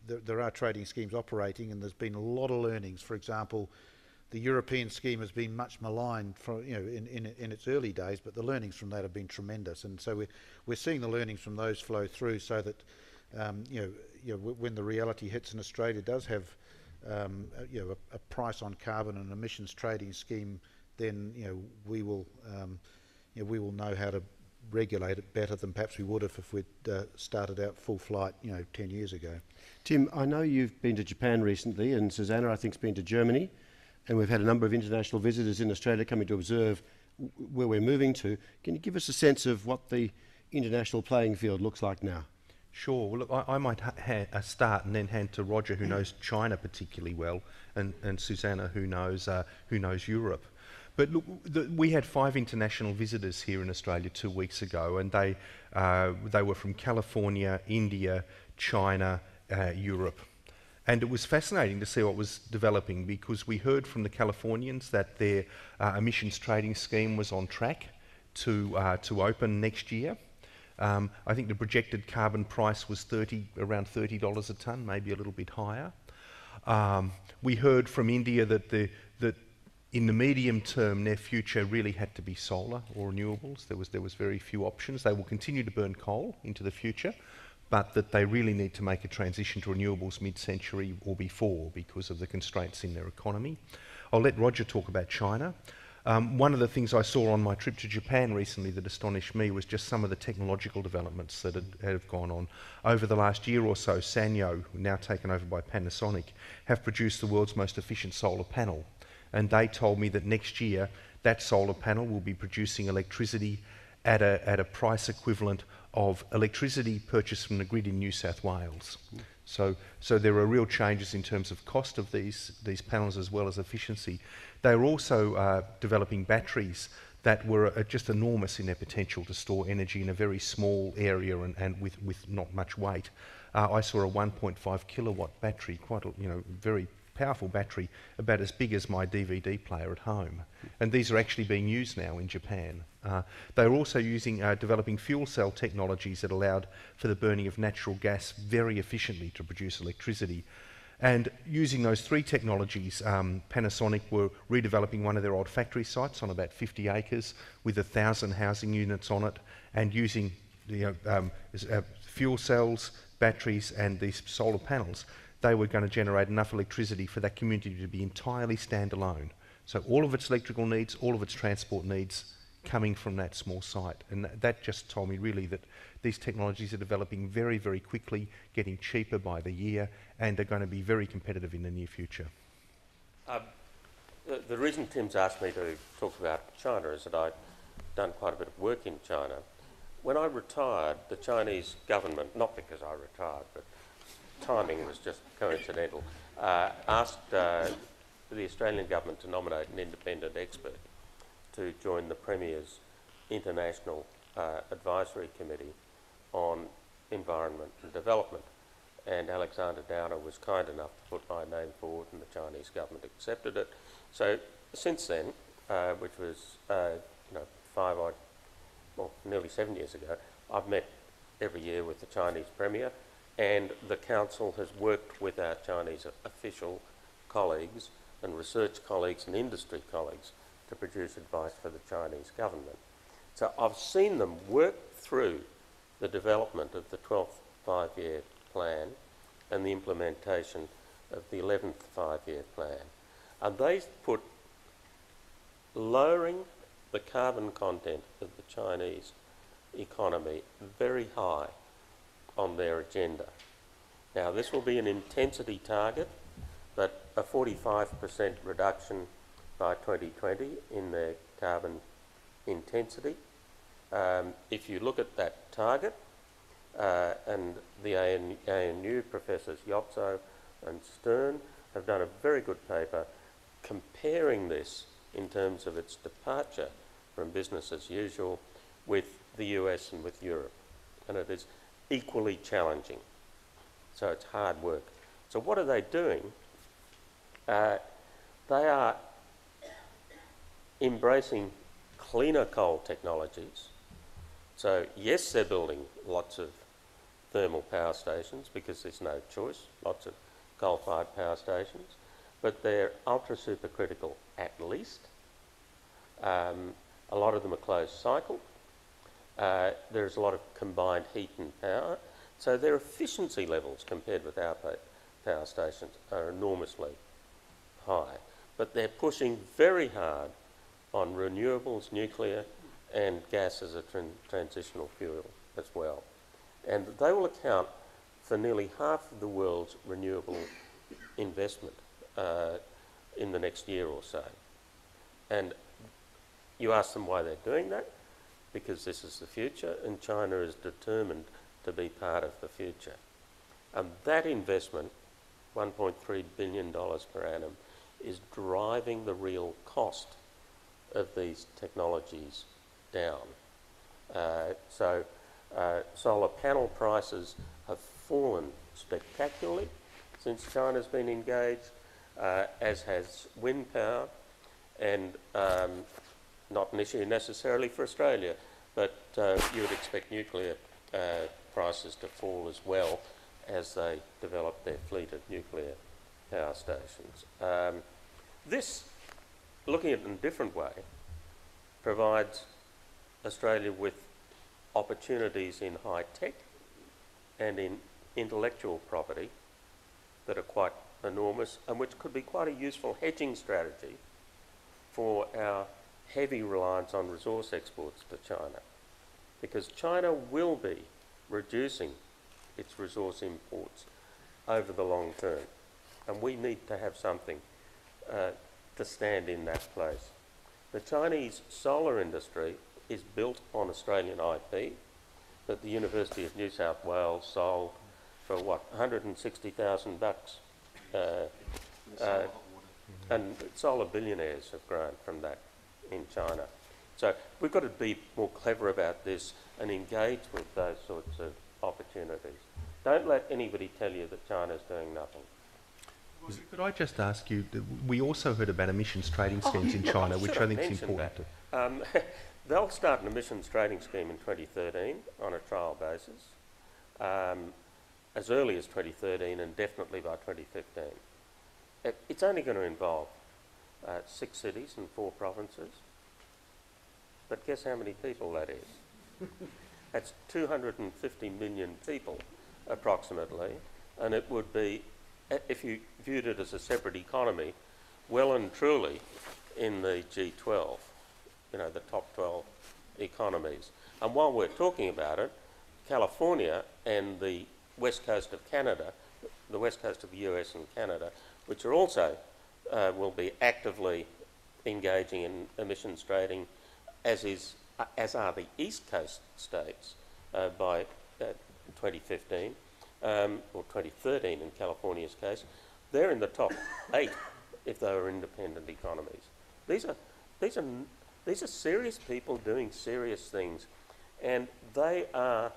S5: there are trading schemes operating, and there's been a lot of learnings. For example, the European scheme has been much maligned in its early days, but the learnings from that have been tremendous, and so we're seeing the learnings from those flow through, so that when the reality hits and Australia does have a price on carbon and emissions trading scheme, then we will know how to regulate it better than perhaps we would have if we'd started out full flight 10 years ago.
S1: Tim, I know you've been to Japan recently, and Susanna, I think, has been to Germany, and we've had a number of international visitors in Australia coming to observe where we're moving to. Can you give us a sense of what the international playing field looks like now?
S2: Sure. Well, look, I might start and then hand to Roger, who knows China particularly well, and Susanna, who knows Europe. But look, we had 5 international visitors here in Australia 2 weeks ago, and they were from California, India, China, Europe. And it was fascinating to see what was developing, because we heard from the Californians that their emissions trading scheme was on track to open next year. I think the projected carbon price was around $30 a tonne, maybe a little bit higher. We heard from India that in the medium term their future really had to be solar or renewables. There was very few options. They will continue to burn coal into the future, but that they really need to make a transition to renewables mid-century or before because of the constraints in their economy. I'll let Roger talk about China. One of the things I saw on my trip to Japan recently that astonished me was just some of the technological developments that have gone on. Over the last year or so, Sanyo, now taken over by Panasonic, have produced the world's most efficient solar panel. And they told me that next year that solar panel will be producing electricity at a price equivalent of electricity purchased from the grid in New South Wales. So there are real changes in terms of cost of these panels as well as efficiency. They were also developing batteries that were just enormous in their potential to store energy in a very small area and with not much weight. I saw a 1.5 kilowatt battery, quite a very powerful battery, about as big as my DVD player at home. And these are actually being used now in Japan. They were also developing fuel cell technologies that allowed for the burning of natural gas very efficiently to produce electricity. And using those 3 technologies, Panasonic were redeveloping one of their old factory sites on about 50 acres with 1,000 housing units on it, and using fuel cells, batteries and these solar panels. They were going to generate enough electricity for that community to be entirely standalone. So all of its electrical needs, all of its transport needs coming from that small site. And that just told me really that these technologies are developing very, very quickly, getting cheaper by the year, and are going to be very competitive in the near future.
S7: The reason Tim's asked me to talk about China is that done quite a bit of work in China. When I retired, the Chinese government, not because I retired, but timing was just coincidental, asked the Australian government to nominate an independent expert to join the Premier's International Advisory Committee on Environment and Development. And Alexander Downer was kind enough to put my name forward, and the Chinese government accepted it. So since then, which was nearly 7 years ago, I've met every year with the Chinese Premier, and the Council has worked with our Chinese official colleagues and research colleagues and industry colleagues to produce advice for the Chinese government. So I've seen them work through the development of the 12th five-year plan and the implementation of the 11th five-year plan. And they put lowering the carbon content of the Chinese economy very high on their agenda. Now, this will be an intensity target, but a 45% reduction by 2020 in their carbon intensity. If you look at that target, and the ANU professors Yotso and Stern have done a very good paper comparing this in terms of its departure from business as usual with the US and with Europe. And it is equally challenging. So it's hard work. So what are they doing? They are embracing cleaner coal technologies. So yes, they're building lots of thermal power stations because there's no choice, lots of coal-fired power stations, but they're ultra-supercritical at least. A lot of them are closed cycle. There's a lot of combined heat and power. So their efficiency levels compared with our power stations are enormously high. But they're pushing very hard on renewables, nuclear, and gas as a transitional fuel as well. And they will account for nearly half of the world's renewable investment in the next year or so. And you ask them why they're doing that, because this is the future, and China is determined to be part of the future. And that investment, $1.3 billion per annum, is driving the real cost of these technologies down. Solar panel prices have fallen spectacularly since China's been engaged, as has wind power, and not an issue necessarily for Australia, but you would expect nuclear prices to fall as well as they develop their fleet of nuclear power stations. This, looking at it in a different way, provides Australia with opportunities in high tech and in intellectual property that are quite enormous, and which could be quite a useful hedging strategy for our heavy reliance on resource exports to China, because China will be reducing its resource imports over the long term, and we need to have something to stand in that place. The Chinese solar industry is built on Australian IP that the University of New South Wales sold for what, $160,000, and solar billionaires have grown from that in China. So we've got to be more clever about this and engage with those sorts of opportunities. Don't let anybody tell you that China's doing nothing.
S2: Could I just ask you, we also heard about emissions trading schemes in China, which I think is important.
S7: They'll start an emissions trading scheme in 2013 on a trial basis, as early as 2013 and definitely by 2015. It's only going to involve 6 cities and 4 provinces, but guess how many people that is? That's 250 million people approximately, and it would be, if you viewed it as a separate economy, well and truly in the G12, you know, the top 12 economies. And while we're talking about it, California and the west coast of Canada, the west coast of the US and Canada, which are also will be actively engaging in emissions trading, as is as are the East Coast states by 2015, or 2013 in California's case. They're in the top 8 if they were independent economies. These are serious people doing serious things, and they are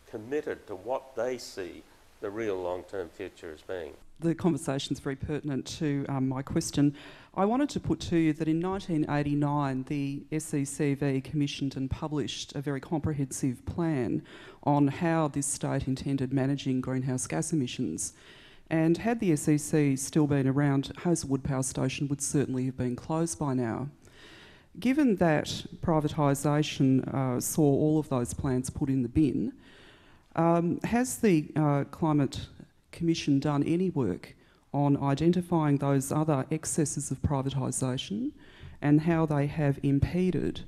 S7: committed to what they see the real long-term future as being.
S11: The conversation is very pertinent to my question. I wanted to put to you that in 1989 the SECV commissioned and published a very comprehensive plan on how this state intended managing greenhouse gas emissions. And had the SEC still been around, Hazelwood Power Station would certainly have been closed by now. Given that privatisation saw all of those plans put in the bin, has the Climate Commission done any work on identifying those other excesses of privatisation and how they have impeded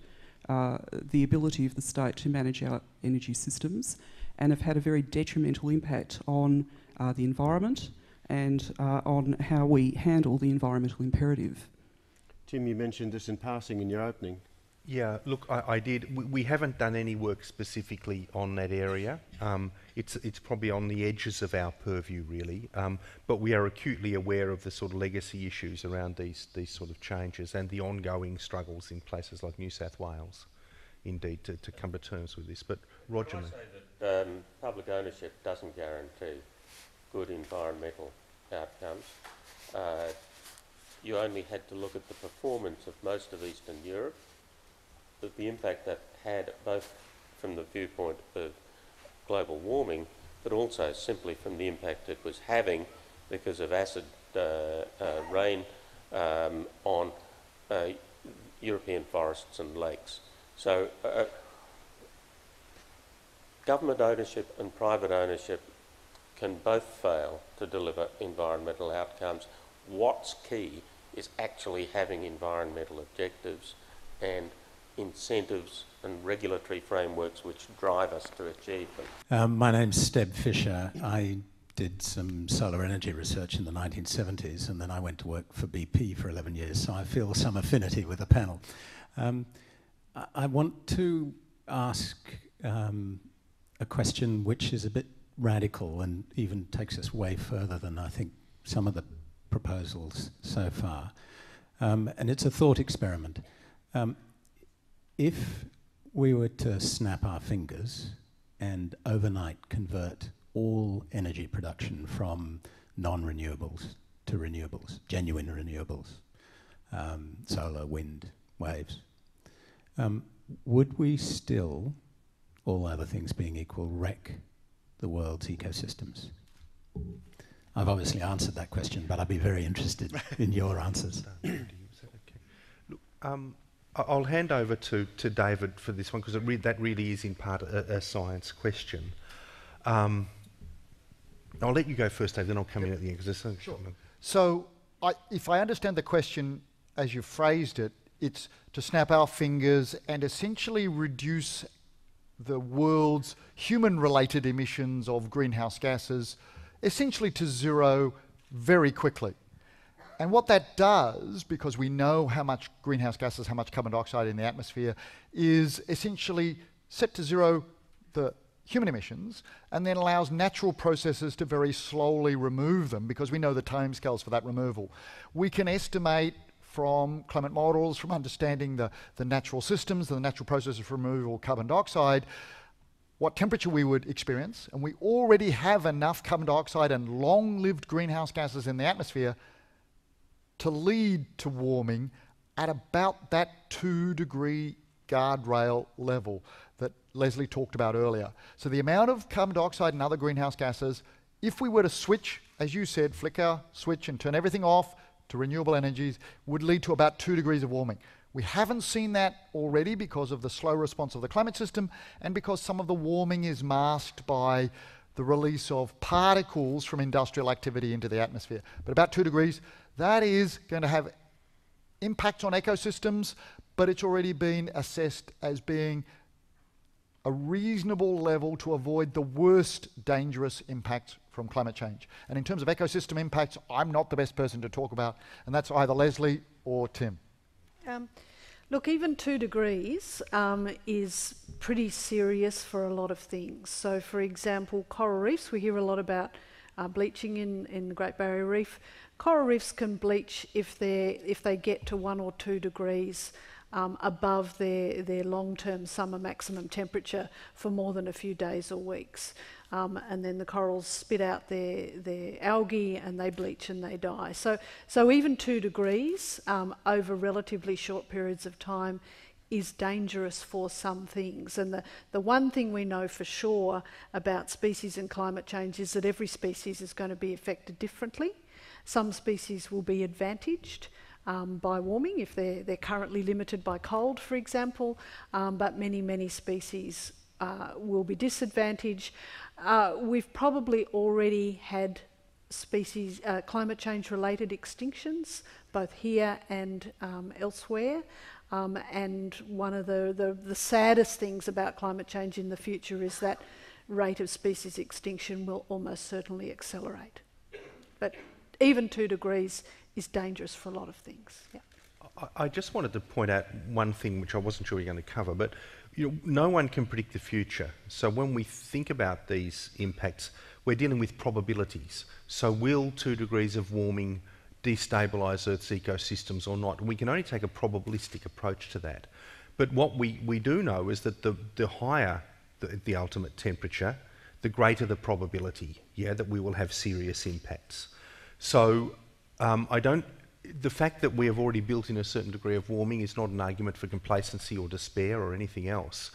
S11: the ability of the state to manage our energy systems and have had a very detrimental impact on the environment and on how we handle the environmental imperative?
S1: Tim, you mentioned this in passing in your opening.
S2: Yeah, look, I did. We haven't done any work specifically on that area. It's probably on the edges of our purview, really. But we are acutely aware of the sort of legacy issues around these sort of changes and the ongoing struggles in places like New South Wales, indeed, to come to terms with this. But Roger,
S7: I say that public ownership doesn't guarantee good environmental outcomes. You only had to look at the performance of most of Eastern Europe, the impact that had both from the viewpoint of global warming, but also simply from the impact it was having because of acid rain on European forests and lakes. So government ownership and private ownership can both fail to deliver environmental outcomes. What's key is actually having environmental objectives and incentives and regulatory frameworks which drive us to achieve them.
S12: My name's Steb Fisher. I did some solar energy research in the 1970s and then I went to work for BP for 11 years, so I feel some affinity with the panel. I want to ask a question which is a bit radical and even takes us way further than I think some of the proposals so far. And it's a thought experiment. If we were to snap our fingers and overnight convert all energy production from non-renewables to renewables, genuine renewables, solar, wind, waves, would we still, all other things being equal, wreck the world's ecosystems? I've obviously answered that question, but I'd be very interested in your answers.
S2: Look, I'll hand over to David for this one, because that really is in part a science question. I'll let you go first, Dave, then I'll come in at the end.
S3: Sure. So if I understand the question as you phrased it, it's to snap our fingers and essentially reduce the world's human-related emissions of greenhouse gases essentially to zero very quickly. And what that does, because we know how much greenhouse gases, how much carbon dioxide in the atmosphere, is essentially set to zero the human emissions and then allows natural processes to very slowly remove them, because we know the timescales for that removal. We can estimate from climate models, from understanding the natural systems, the natural processes for removal of carbon dioxide, what temperature we would experience, and we already have enough carbon dioxide and long-lived greenhouse gases in the atmosphere to lead to warming at about that 2-degree guardrail level that Leslie talked about earlier. So the amount of carbon dioxide and other greenhouse gases, if we were to switch, as you said, flicker, switch and turn everything off to renewable energies, would lead to about 2 degrees of warming. We haven't seen that already because of the slow response of the climate system and because some of the warming is masked by the release of particles from industrial activity into the atmosphere. But about 2 degrees, that is going to have impacts on ecosystems, but it's already been assessed as being a reasonable level to avoid the worst dangerous impacts from climate change. And in terms of ecosystem impacts, I'm not the best person to talk about, and that's either Leslie or Tim.
S4: Look, even 2 degrees is pretty serious for a lot of things. So, for example, coral reefs, we hear a lot about bleaching in the Great Barrier Reef. Coral reefs can bleach if they get to 1 or 2 degrees above their long-term summer maximum temperature for more than a few days or weeks. And then the corals spit out their algae and they bleach and they die. So even 2 degrees over relatively short periods of time is dangerous for some things. And the one thing we know for sure about species and climate change is that every species is going to be affected differently. Some species will be advantaged by warming if they're currently limited by cold, for example, but many species will be disadvantaged. We've probably already had species climate change related extinctions both here and elsewhere, and one of the saddest things about climate change in the future is that rate of species extinction will almost certainly accelerate. But even 2 degrees is dangerous for a lot of things. Yeah.
S2: I just wanted to point out one thing which I wasn't sure you were going to cover, but no one can predict the future. So when we think about these impacts, we're dealing with probabilities. So will 2 degrees of warming destabilise Earth's ecosystems or not? And we can only take a probabilistic approach to that. But what we do know is that the higher the ultimate temperature, the greater the probability, that we will have serious impacts. So the fact that we have already built in a certain degree of warming is not an argument for complacency or despair or anything else.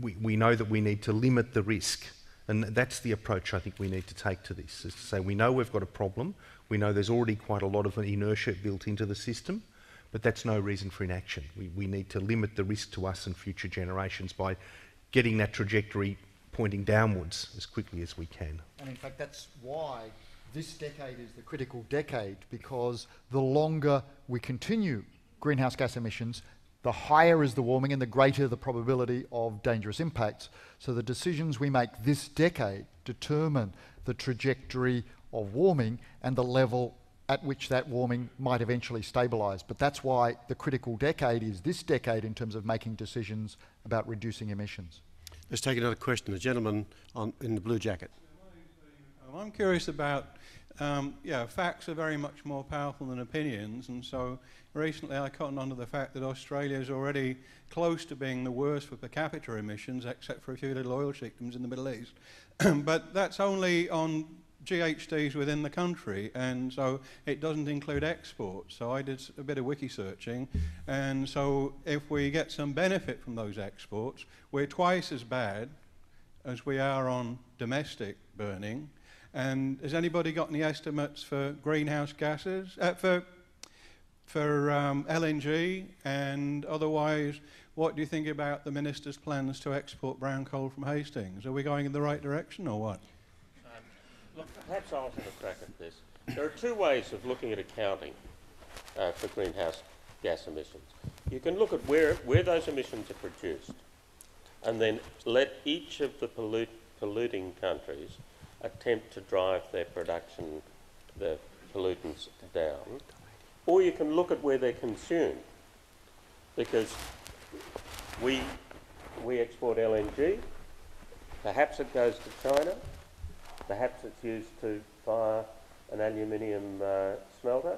S2: We know that we need to limit the risk, and that's the approach I think we need to take to this, is to say we know we've got a problem, we know there's already quite a lot of inertia built into the system, but that's no reason for inaction. We need to limit the risk to us and future generations by getting that trajectory pointing downwards as quickly as we can.
S3: And in fact, that's why this decade is the critical decade, because the longer we continue greenhouse gas emissions, the higher is the warming and the greater the probability of dangerous impacts. So the decisions we make this decade determine the trajectory of warming and the level at which that warming might eventually stabilise. But that's why the critical decade is this decade in terms of making decisions about reducing emissions.
S1: Let's take another question. The gentleman in the blue jacket.
S13: I'm curious about, facts are very much more powerful than opinions, and so recently I cottoned onto the fact that Australia is already close to being the worst for per capita emissions, except for a few little oil chiefdoms in the Middle East. But that's only on GHGs within the country, and so it doesn't include exports. So I did a bit of wiki searching, and so if we get some benefit from those exports, we're twice as bad as we are on domestic burning. And has anybody got any estimates for greenhouse gases, for LNG, and otherwise, what do you think about the Minister's plans to export brown coal from Hastings? Are we going in the right direction or what?
S7: Look, perhaps I'll have a crack at this. There are 2 ways of looking at accounting for greenhouse gas emissions. You can look at where those emissions are produced, and then let each of the polluting countries attempt to drive their production, the pollutants, down. Or you can look at where they're consumed, because we export LNG, perhaps it goes to China, perhaps it's used to fire an aluminium smelter.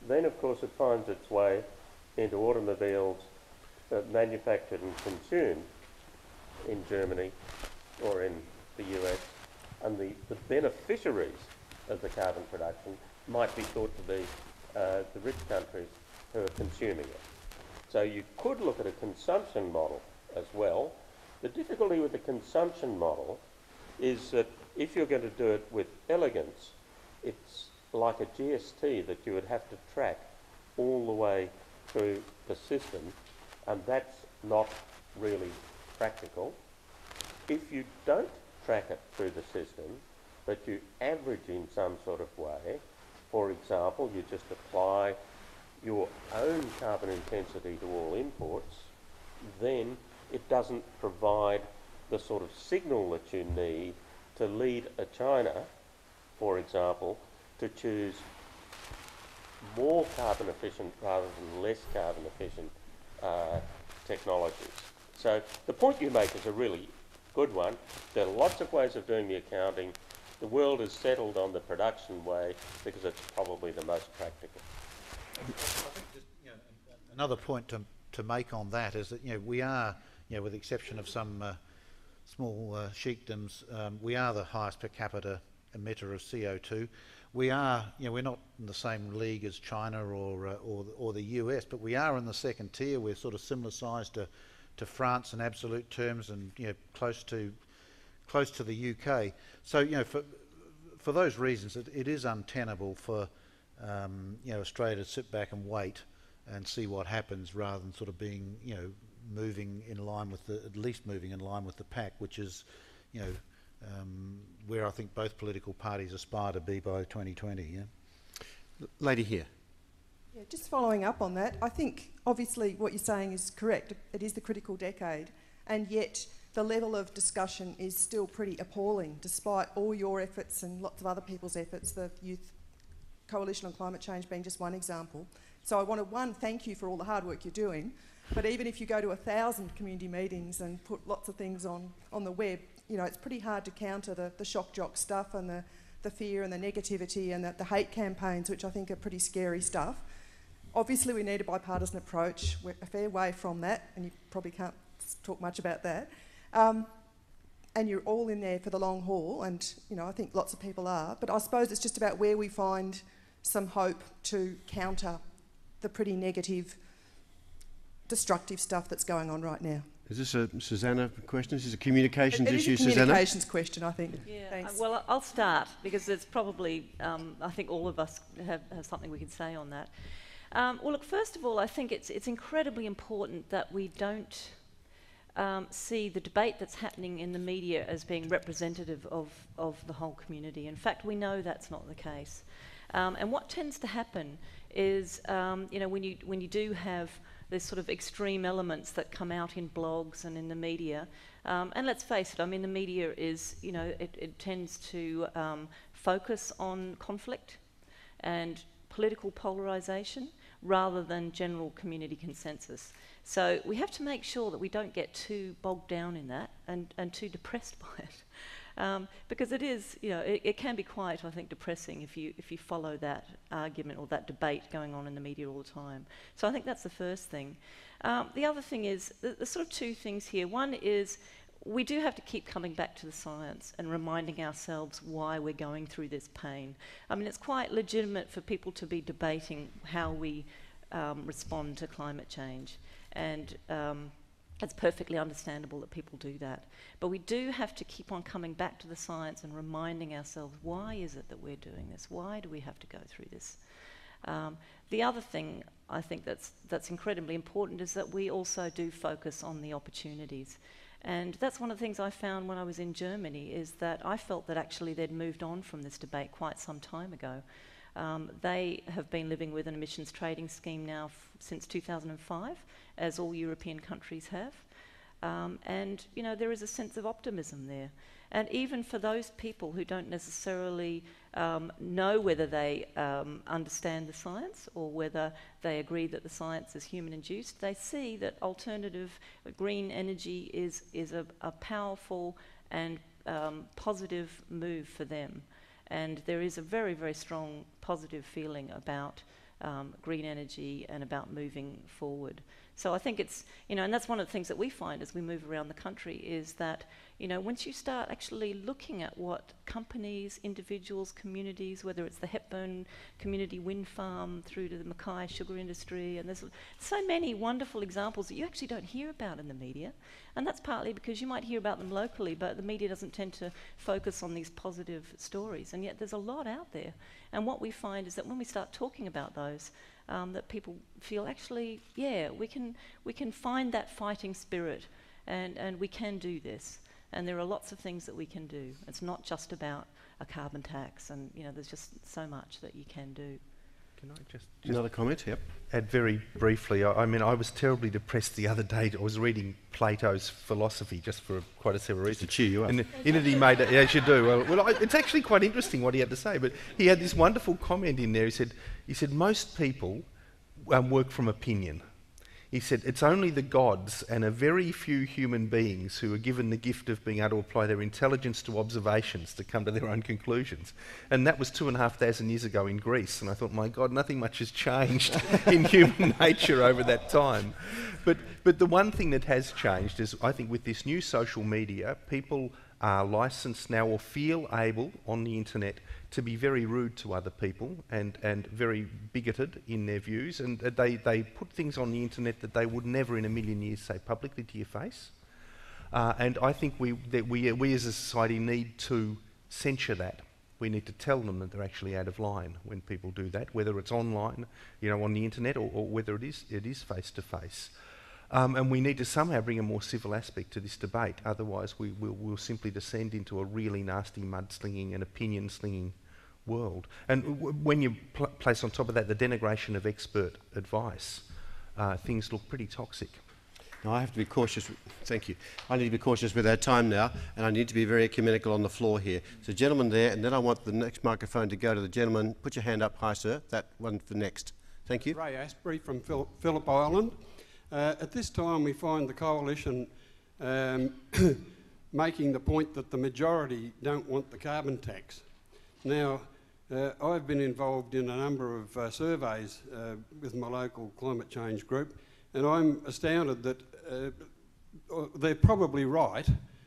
S7: Then, of course, it finds its way into automobiles manufactured and consumed in Germany or in the US. And the beneficiaries of the carbon production might be thought to be the rich countries who are consuming it. So you could look at a consumption model as well. The difficulty with the consumption model is that if you're going to do it with elegance, it's like a GST that you would have to track all the way through the system, and that's not really practical. If you don't track it through the system, but you average in some sort of way, for example, you just apply your own carbon intensity to all imports, then it doesn't provide the sort of signal that you need to lead a China, for example, to choose more carbon efficient rather than less carbon efficient technologies. So the point you make is a really good one. There are lots of ways of doing the accounting. The world is settled on the production way because it's probably the most practical.
S5: I think just, another point to make on that is that we are, with the exception of some small sheikdoms, we are the highest per capita emitter of CO2. We are, we're not in the same league as China or the US, but we are in the second tier. We're sort of similar size to France in absolute terms, and close to the UK. So for those reasons, it is untenable for Australia to sit back and wait and see what happens, rather than sort of being moving in line with at least moving in line with the pack, which is where I think both political parties aspire to be by 2020. Yeah.
S1: Lady here.
S14: Yeah, just following up on that, I think obviously what you're saying is correct. It is the critical decade, and yet the level of discussion is still pretty appalling, despite all your efforts and lots of other people's efforts, the Youth Coalition on Climate Change being just one example. So I want to, thank you for all the hard work you're doing, but even if you go to 1,000 community meetings and put lots of things on the web, it's pretty hard to counter the shock jock stuff and the fear and the negativity and the hate campaigns, which I think are pretty scary stuff. Obviously we need a bipartisan approach. We're a fair way from that, and you probably can't talk much about that. And you're all in there for the long haul, and I think lots of people are, but I suppose it's just about where we find some hope to counter the pretty negative, destructive stuff that's going on right now.
S1: Is this a Susanna question? Is this a communications issue,
S14: It is a communications question, I think.
S6: Yeah.
S14: Thanks.
S6: Well, I'll start, because it's probably, I think all of us have something we can say on that. Well, look, first of all, I think it's incredibly important that we don't see the debate that's happening in the media as being representative of the whole community. In fact, we know that's not the case. And what tends to happen is, when you do have this sort of extreme elements that come out in blogs and in the media, and let's face it, I mean, the media is, it tends to focus on conflict and political polarisation rather than general community consensus. So we have to make sure that we don't get too bogged down in that and too depressed by it. Because it is, it can be quite, I think, depressing if you follow that argument or that debate going on in the media all the time. So I think that's the first thing. The other thing is, there's sort of two things here. One is, we do have to keep coming back to the science and reminding ourselves why we're going through this pain. I mean, it's quite legitimate for people to be debating how we respond to climate change. And it's perfectly understandable that people do that. But we do have to keep on coming back to the science and reminding ourselves, why is it that we're doing this? Why do we have to go through this? The other thing I think that's incredibly important is that we also do focus on the opportunities. And that's one of the things I found when I was in Germany, is that I felt that actually they'd moved on from this debate quite some time ago. They have been living with an emissions trading scheme now since 2005, as all European countries have. And, there is a sense of optimism there. And even for those people who don't necessarily know whether they understand the science or whether they agree that the science is human-induced, they see that alternative green energy is a powerful and positive move for them. And there is a very, very strong positive feeling about green energy and about moving forward. So I think it's, and that's one of the things that we find as we move around the country, is that, once you start actually looking at what companies, individuals, communities, whether it's the Hepburn Community Wind Farm through to the Mackay sugar industry, and there's so many wonderful examples that you actually don't hear about in the media. And that's partly because you might hear about them locally, but the media doesn't tend to focus on these positive stories. And yet there's a lot out there. And what we find is that when we start talking about those, that people feel, actually, yeah, we can find that fighting spirit, and we can do this. And there are lots of things that we can do. It's not just about a carbon tax, and there's just so much that you can do.
S2: Can I just
S1: another comment? Yep.
S2: Add very briefly. I mean, I was terribly depressed the other day. I was reading Plato's philosophy just for quite a several reasons.
S1: To cheer you up.
S2: And in it he made it, as you do. Well, it's actually quite interesting what he had to say. But he had this wonderful comment in there. He said most people work from opinion. He said, it's only the gods and a very few human beings who are given the gift of being able to apply their intelligence to observations to come to their own conclusions. And that was 2,500 years ago in Greece. And I thought, my God, nothing much has changed in human nature over that time. But the one thing that has changed is, I think with this new social media, people are licensed now or feel able on the internet to be very rude to other people and very bigoted in their views, and they put things on the internet that they would never in a million years say publicly to your face. And I think we as a society need to censure that. We need to tell them that they're actually out of line when people do that, whether it's online, on the internet, or whether it is face to face. And we need to somehow bring a more civil aspect to this debate. Otherwise, we'll simply descend into a really nasty mudslinging and opinion-slinging world. And when you place on top of that the denigration of expert advice, things look pretty toxic.
S1: Now, I have to be cautious. Thank you. I need to be cautious with our time now, and I need to be very ecumenical on the floor here. So, gentleman there, and then I want the next microphone to go to the gentleman. Put your hand up high, sir. That one for next. Thank you.
S15: Ray Asprey from Phillip Island. At this time, we find the coalition making the point that the majority don't want the carbon tax. Now, I've been involved in a number of surveys with my local climate change group, and I'm astounded that they're probably right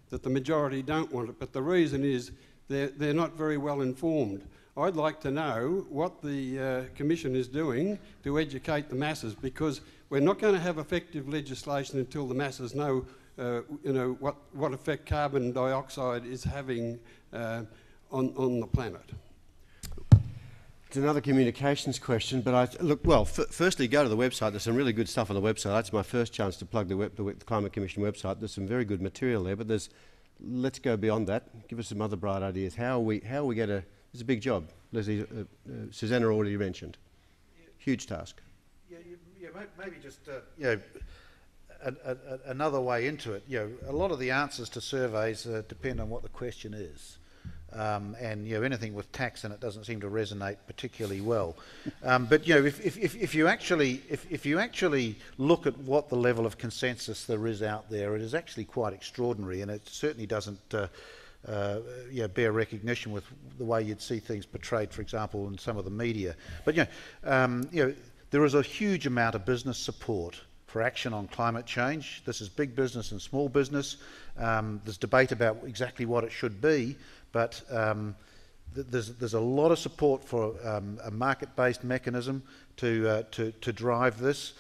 S15: that the majority don't want it, but the reason is they're not very well informed. I'd like to know what the Commission is doing to educate the masses, because we're not going to have effective legislation until the masses know, what effect carbon dioxide is having on the planet.
S1: It's another communications question, but firstly, go to the website. There's some really good stuff on the website. That's my first chance to plug the Climate Commission website. There's some very good material there, but let's go beyond that. Give us some other bright ideas. How are we going to... It's a big job. Leslie, Susanna already mentioned. Huge task.
S5: Maybe just another way into it. A lot of the answers to surveys depend on what the question is. And anything with tax in it doesn't seem to resonate particularly well. But if you actually look at what the level of consensus there is out there, it is actually quite extraordinary, and it certainly doesn't bear recognition with the way you'd see things portrayed, for example, in some of the media. But there is a huge amount of business support for action on climate change. This is big business and small business. There's debate about exactly what it should be, but there's a lot of support for a market-based mechanism to drive this.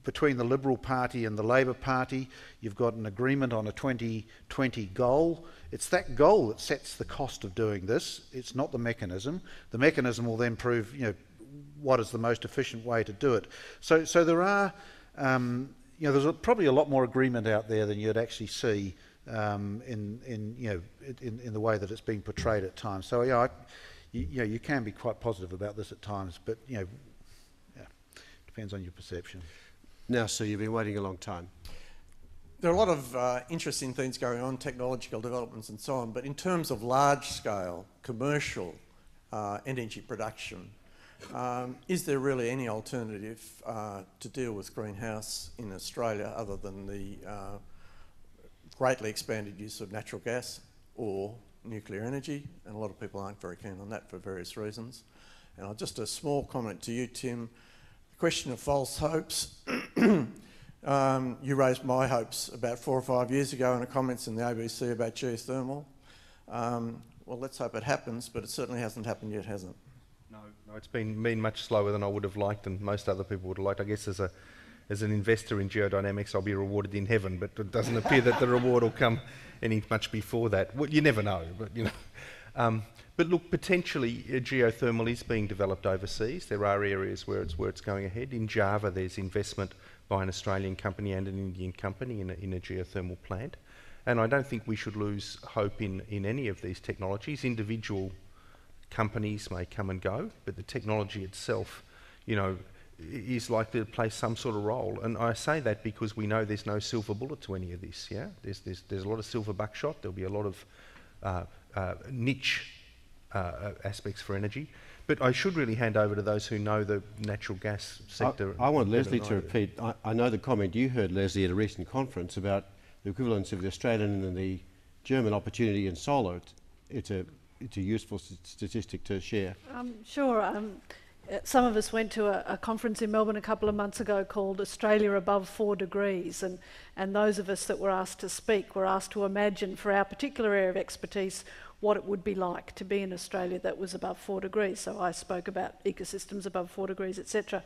S5: Between the Liberal Party and the Labor Party, you've got an agreement on a 2020 goal. It's that goal that sets the cost of doing this. It's not the mechanism. The mechanism will then prove, what is the most efficient way to do it. So there are, there's probably a lot more agreement out there than you'd actually see in the way that it's being portrayed at times. So you can be quite positive about this at times, but depends on your perception.
S1: Now, sir, you've been waiting a long time.
S16: There are a lot of interesting things going on, technological developments and so on, but in terms of large-scale commercial energy production, is there really any alternative to deal with greenhouse in Australia other than the greatly expanded use of natural gas or nuclear energy? And a lot of people aren't very keen on that for various reasons. And just a small comment to you, Tim. The question of false hopes. You raised my hopes about 4 or 5 years ago in the comments in the ABC about geothermal. Well, let's hope it happens, but it certainly hasn't happened yet, has it?
S2: No, it's been much slower than I would have liked, and most other people would have liked. I guess as an investor in geodynamics, I'll be rewarded in heaven, but it doesn't appear that the reward will come any much before that. Well, you never know, but But look, potentially geothermal is being developed overseas. There are areas where it's going ahead. In Java, there's investment by an Australian company and an Indian company in a geothermal plant. And I don't think we should lose hope in any of these technologies. Individual companies may come and go, but the technology itself, is likely to play some sort of role. And I say that because we know there's no silver bullet to any of this. Yeah, there's a lot of silver buckshot. There'll be a lot of niche aspects for energy. But I should really hand over to those who know the natural gas sector.
S1: I want Leslie to repeat. I know the comment you heard, Leslie, at a recent conference about the equivalence of the Australian and the German opportunity in solar. It's a useful statistic to share.
S4: Sure. Some of us went to a conference in Melbourne a couple of months ago called Australia Above 4 Degrees, and those of us that were asked to speak were asked to imagine for our particular area of expertise what it would be like to be in Australia that was above 4 degrees. So I spoke about ecosystems above 4 degrees, etc.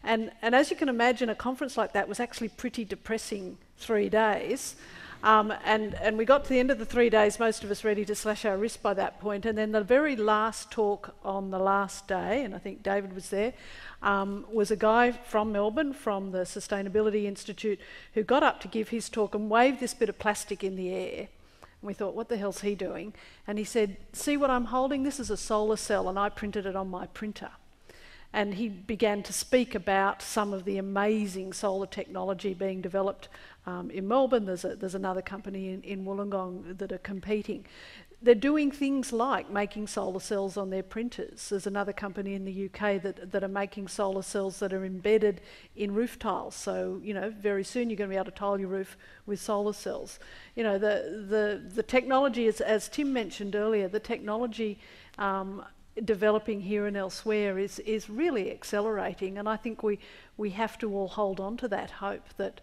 S4: And as you can imagine, a conference like that was actually pretty depressing 3 days. And we got to the end of the 3 days, most of us ready to slash our wrists by that point. And then the very last talk on the last day, and I think David was there, was a guy from Melbourne, from the Sustainability Institute, who got up to give his talk and waved this bit of plastic in the air. And we thought, what the hell's he doing? And he said, see what I'm holding? This is a solar cell, and I printed it on my printer. And he began to speak about some of the amazing solar technology being developed in Melbourne. There's another company in Wollongong that are competing. They're doing things like making solar cells on their printers. There's another company in the UK that are making solar cells that are embedded in roof tiles. So, you know, very soon you're going to be able to tile your roof with solar cells. You know, the technology, as Tim mentioned earlier, the technology developing here and elsewhere is really accelerating, and I think we have to all hold on to that hope that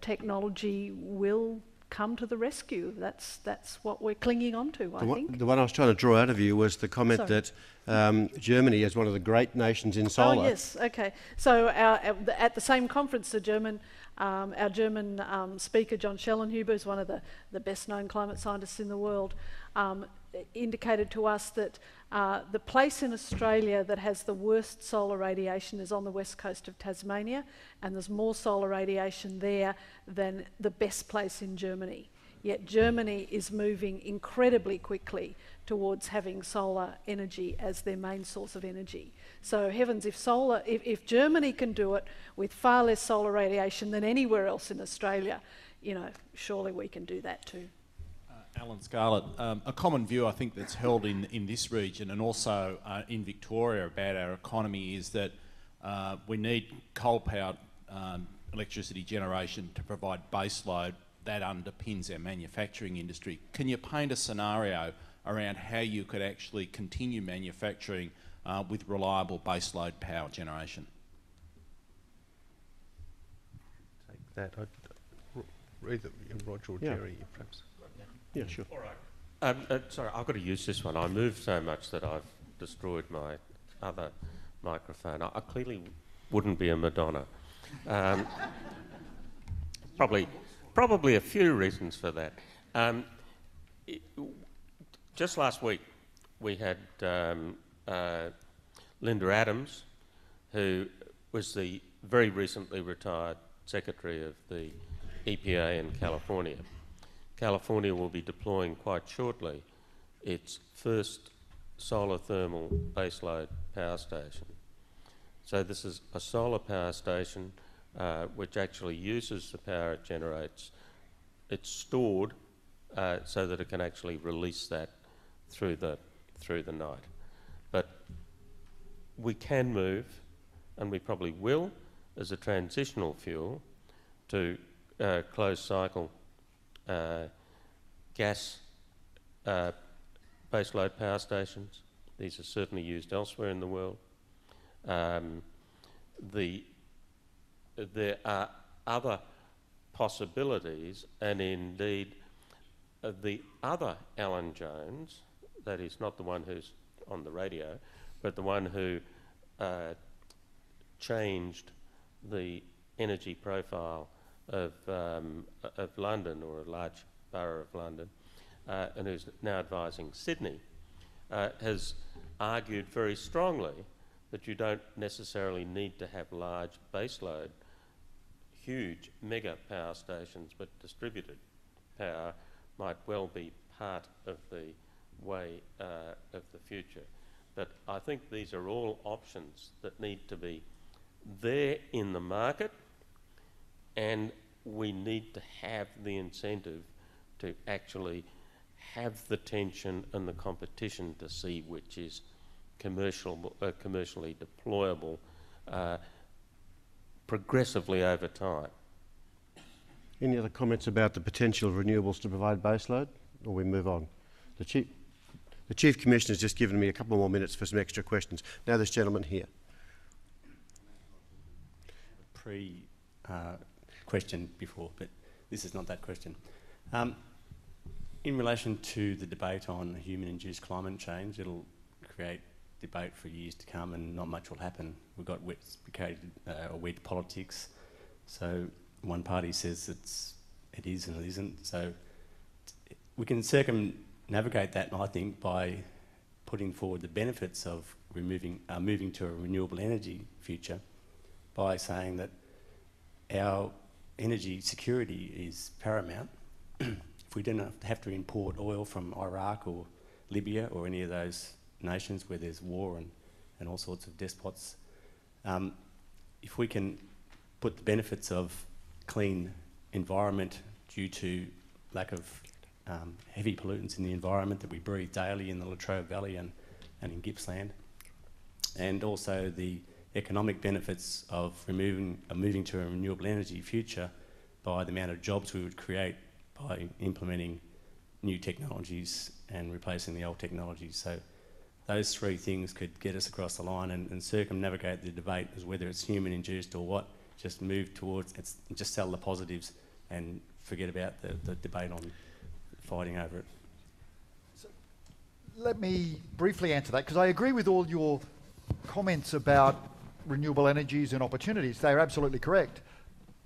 S4: technology will come to the rescue. That's what we're clinging on to, I think.
S1: The one I was trying to draw out of you was the comment that Germany is one of the great nations in solar.
S4: Oh yes, okay. So at the same conference, our German speaker, John Schellenhuber, is one of the best-known climate scientists in the world, indicated to us that the place in Australia that has the worst solar radiation is on the west coast of Tasmania, and there's more solar radiation there than the best place in Germany. Yet Germany is moving incredibly quickly towards having solar energy as their main source of energy. So heavens, if Germany can do it with far less solar radiation than anywhere else in Australia, you know, surely we can do that too.
S17: Alan Scarlett, a common view I think that's held in this region and also in Victoria about our economy is that we need coal-powered electricity generation to provide baseload that underpins our manufacturing industry. Can you paint a scenario around how you could actually continue manufacturing with reliable baseload power generation?
S2: Take that. Either Roger or Jerry, perhaps.
S1: Yeah, sure.
S7: All right. Sorry, I've got to use this one. I moved so much that I've destroyed my other microphone. I clearly wouldn't be a Madonna. Probably a few reasons for that. Just last week, we had Linda Adams, who was the very recently retired Secretary of the EPA in California. California will be deploying quite shortly its first solar thermal baseload power station. So this is a solar power station which actually uses the power it generates. It's stored so that it can actually release that through the night. But we can move, and we probably will, as a transitional fuel to closed cycle gas baseload power stations. These are certainly used elsewhere in the world. There are other possibilities, and indeed the other Alan Jones, that is not the one who's on the radio, but the one who changed the energy profile of London, or a large borough of London, and who's now advising Sydney, has argued very strongly that you don't necessarily need to have large baseload, huge mega power stations, but distributed power might well be part of the way of the future. But I think these are all options that need to be there in the market, and we need to have the incentive to actually have the tension and the competition to see which is commercially deployable progressively over time.
S1: Any other comments about the potential of renewables to provide baseload, or we move on? The Chief Commissioner has just given me a couple more minutes for some extra questions. Now this gentleman here.
S18: Question before, but this is not that question. In relation to the debate on human-induced climate change, it'll create debate for years to come and not much will happen. We've got wet politics, so one party says it is and it isn't. So we can circumnavigate that, I think, by putting forward the benefits of moving to a renewable energy future by saying that our energy security is paramount. If we don't have to import oil from Iraq or Libya or any of those nations where there's war and all sorts of despots, if we can put the benefits of clean environment due to lack of heavy pollutants in the environment that we breathe daily in the Latrobe Valley and in Gippsland, and also the economic benefits of moving to a renewable energy future by the amount of jobs we would create by implementing new technologies and replacing the old technologies. So those three things could get us across the line and circumnavigate the debate as whether it's human-induced or what. Just move towards just sell the positives and forget about the debate on fighting over it.
S3: So let me briefly answer that, because I agree with all your comments about renewable energies and opportunities. They are absolutely correct.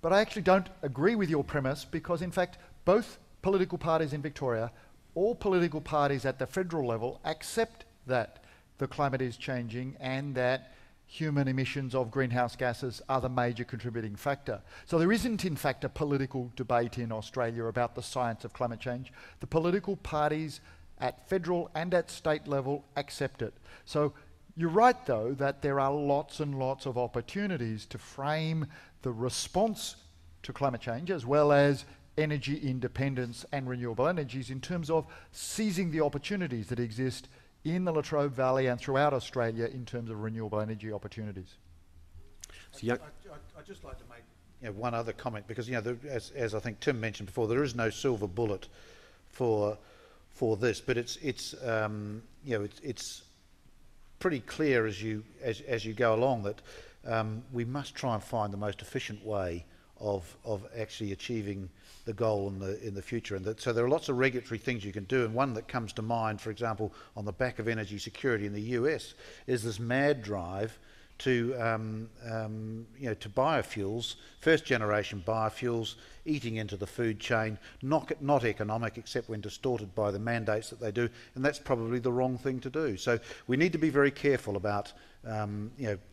S3: But I actually don't agree with your premise, because in fact both political parties in Victoria, all political parties at the federal level, accept that the climate is changing and that human emissions of greenhouse gases are the major contributing factor. So there isn't in fact a political debate in Australia about the science of climate change. The political parties at federal and at state level accept it. So you're right though that there are lots and lots of opportunities to frame the response to climate change as well as energy independence and renewable energies in terms of seizing the opportunities that exist in the Latrobe Valley and throughout Australia in terms of renewable energy opportunities.
S5: I'd just like to make one other comment, because as I think Tim mentioned before, there is no silver bullet for this, but it's pretty clear as you go along that we must try and find the most efficient way of actually achieving the goal in the future, and so there are lots of regulatory things you can do. And one that comes to mind, for example, on the back of energy security in the US, is this mad drive to biofuels, first generation biofuels, eating into the food chain, not economic except when distorted by the mandates that they do, and that's probably the wrong thing to do. So we need to be very careful about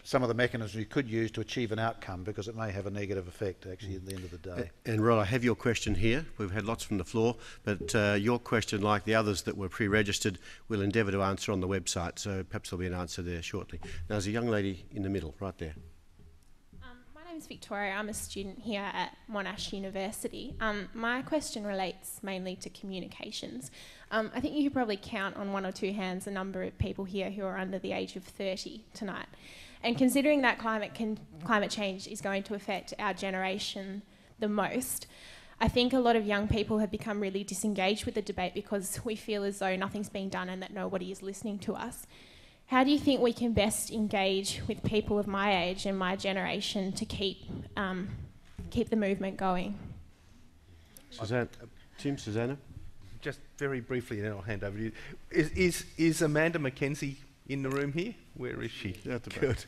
S5: some of the mechanisms we could use to achieve an outcome, because it may have a negative effect actually at the end of the day.
S1: And Rod, I have your question here. We've had lots from the floor, but your question, like the others that were pre-registered, we'll endeavour to answer on the website, so perhaps there'll be an answer there shortly. Now there's a young lady in the middle, right there.
S19: My name's Victoria. I'm a student here at Monash University. My question relates mainly to communications. I think you could probably count on one or two hands the number of people here who are under the age of 30 tonight. And considering that climate change is going to affect our generation the most, I think a lot of young people have become really disengaged with the debate because we feel as though nothing's being done and that nobody is listening to us. How do you think we can best engage with people of my age and my generation to keep the movement going?
S1: Susanna?
S2: Just very briefly, and then I'll hand over to you. Is Amanda Mackenzie in the room here? Where is she? Good.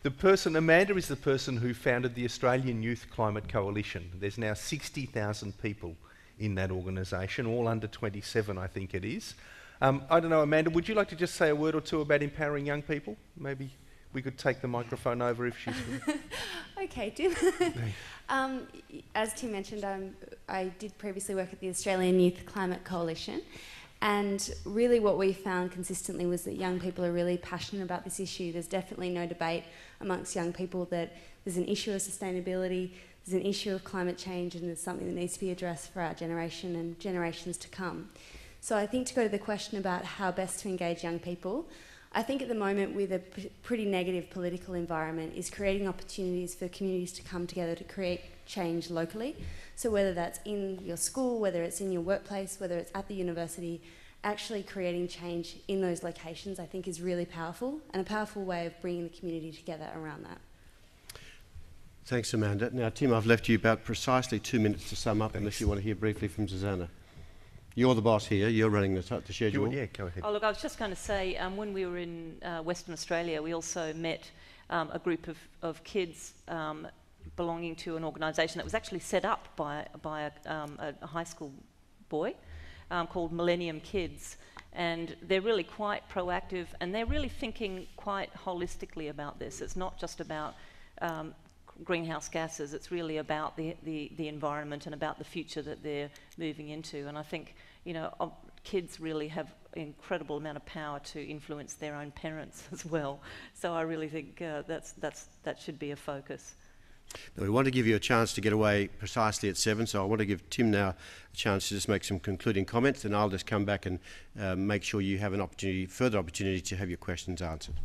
S2: Amanda is the person who founded the Australian Youth Climate Coalition. There's now 60,000 people in that organisation, all under 27, I think it is. I don't know, Amanda, would you like to just say a word or two about empowering young people? Maybe we could take the microphone over if she's...
S20: Okay, Tim. As Tim mentioned, I did previously work at the Australian Youth Climate Coalition, and really what we found consistently was that young people are really passionate about this issue. There's definitely no debate amongst young people that there's an issue of sustainability, there's an issue of climate change, and there's something that needs to be addressed for our generation and generations to come. So I think to go to the question about how best to engage young people, I think at the moment, with a pretty negative political environment, is creating opportunities for communities to come together to create change locally. So whether that's in your school, whether it's in your workplace, whether it's at the university, actually creating change in those locations, I think, is really powerful, and a powerful way of bringing the community together around that.
S1: Thanks, Amanda. Now, Tim, I've left you about precisely 2 minutes to sum up, unless you want to hear briefly from Susanna. You're the boss here. You're running the schedule.
S2: Yeah, go ahead.
S6: Oh, look, I was just going to say, when we were in Western Australia, we also met a group of kids belonging to an organisation that was actually set up by a high school boy called Millennium Kids. And they're really quite proactive, and they're really thinking quite holistically about this. It's not just about greenhouse gases, it's really about the environment and about the future that they're moving into. And I think, you know, kids really have an incredible amount of power to influence their own parents as well. So I really think that should be a focus.
S1: Now, we want to give you a chance to get away precisely at 7, so I want to give Tim now a chance to just make some concluding comments, and I'll just come back and make sure you have an opportunity, further opportunity to have your questions answered.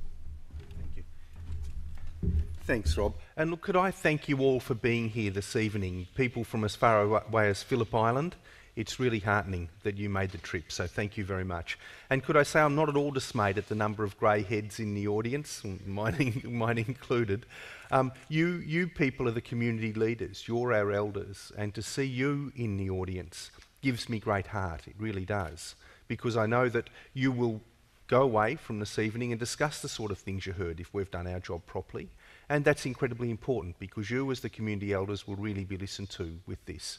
S2: Thanks, Rob. And look, could I thank you all for being here this evening? People from as far away as Phillip Island. It's really heartening that you made the trip, so thank you very much. And could I say I'm not at all dismayed at the number of grey heads in the audience, mine included. You people are the community leaders, you're our elders, and to see you in the audience gives me great heart, it really does, because I know that you will go away from this evening and discuss the sort of things you heard if we've done our job properly. And that's incredibly important, because you as the community elders will really be listened to with this.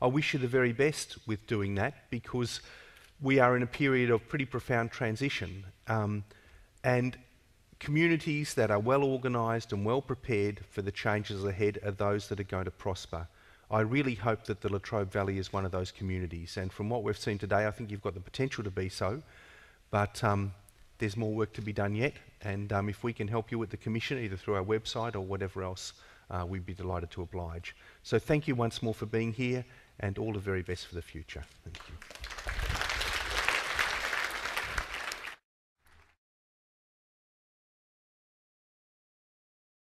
S2: I wish you the very best with doing that, because we are in a period of pretty profound transition, and communities that are well organised and well prepared for the changes ahead are those that are going to prosper. I really hope that the Latrobe Valley is one of those communities, and from what we've seen today, I think you've got the potential to be so, but there's more work to be done yet, and if we can help you with the Commission, either through our website or whatever else, we'd be delighted to oblige. So thank you once more for being here, and all the very best for the future. Thank you.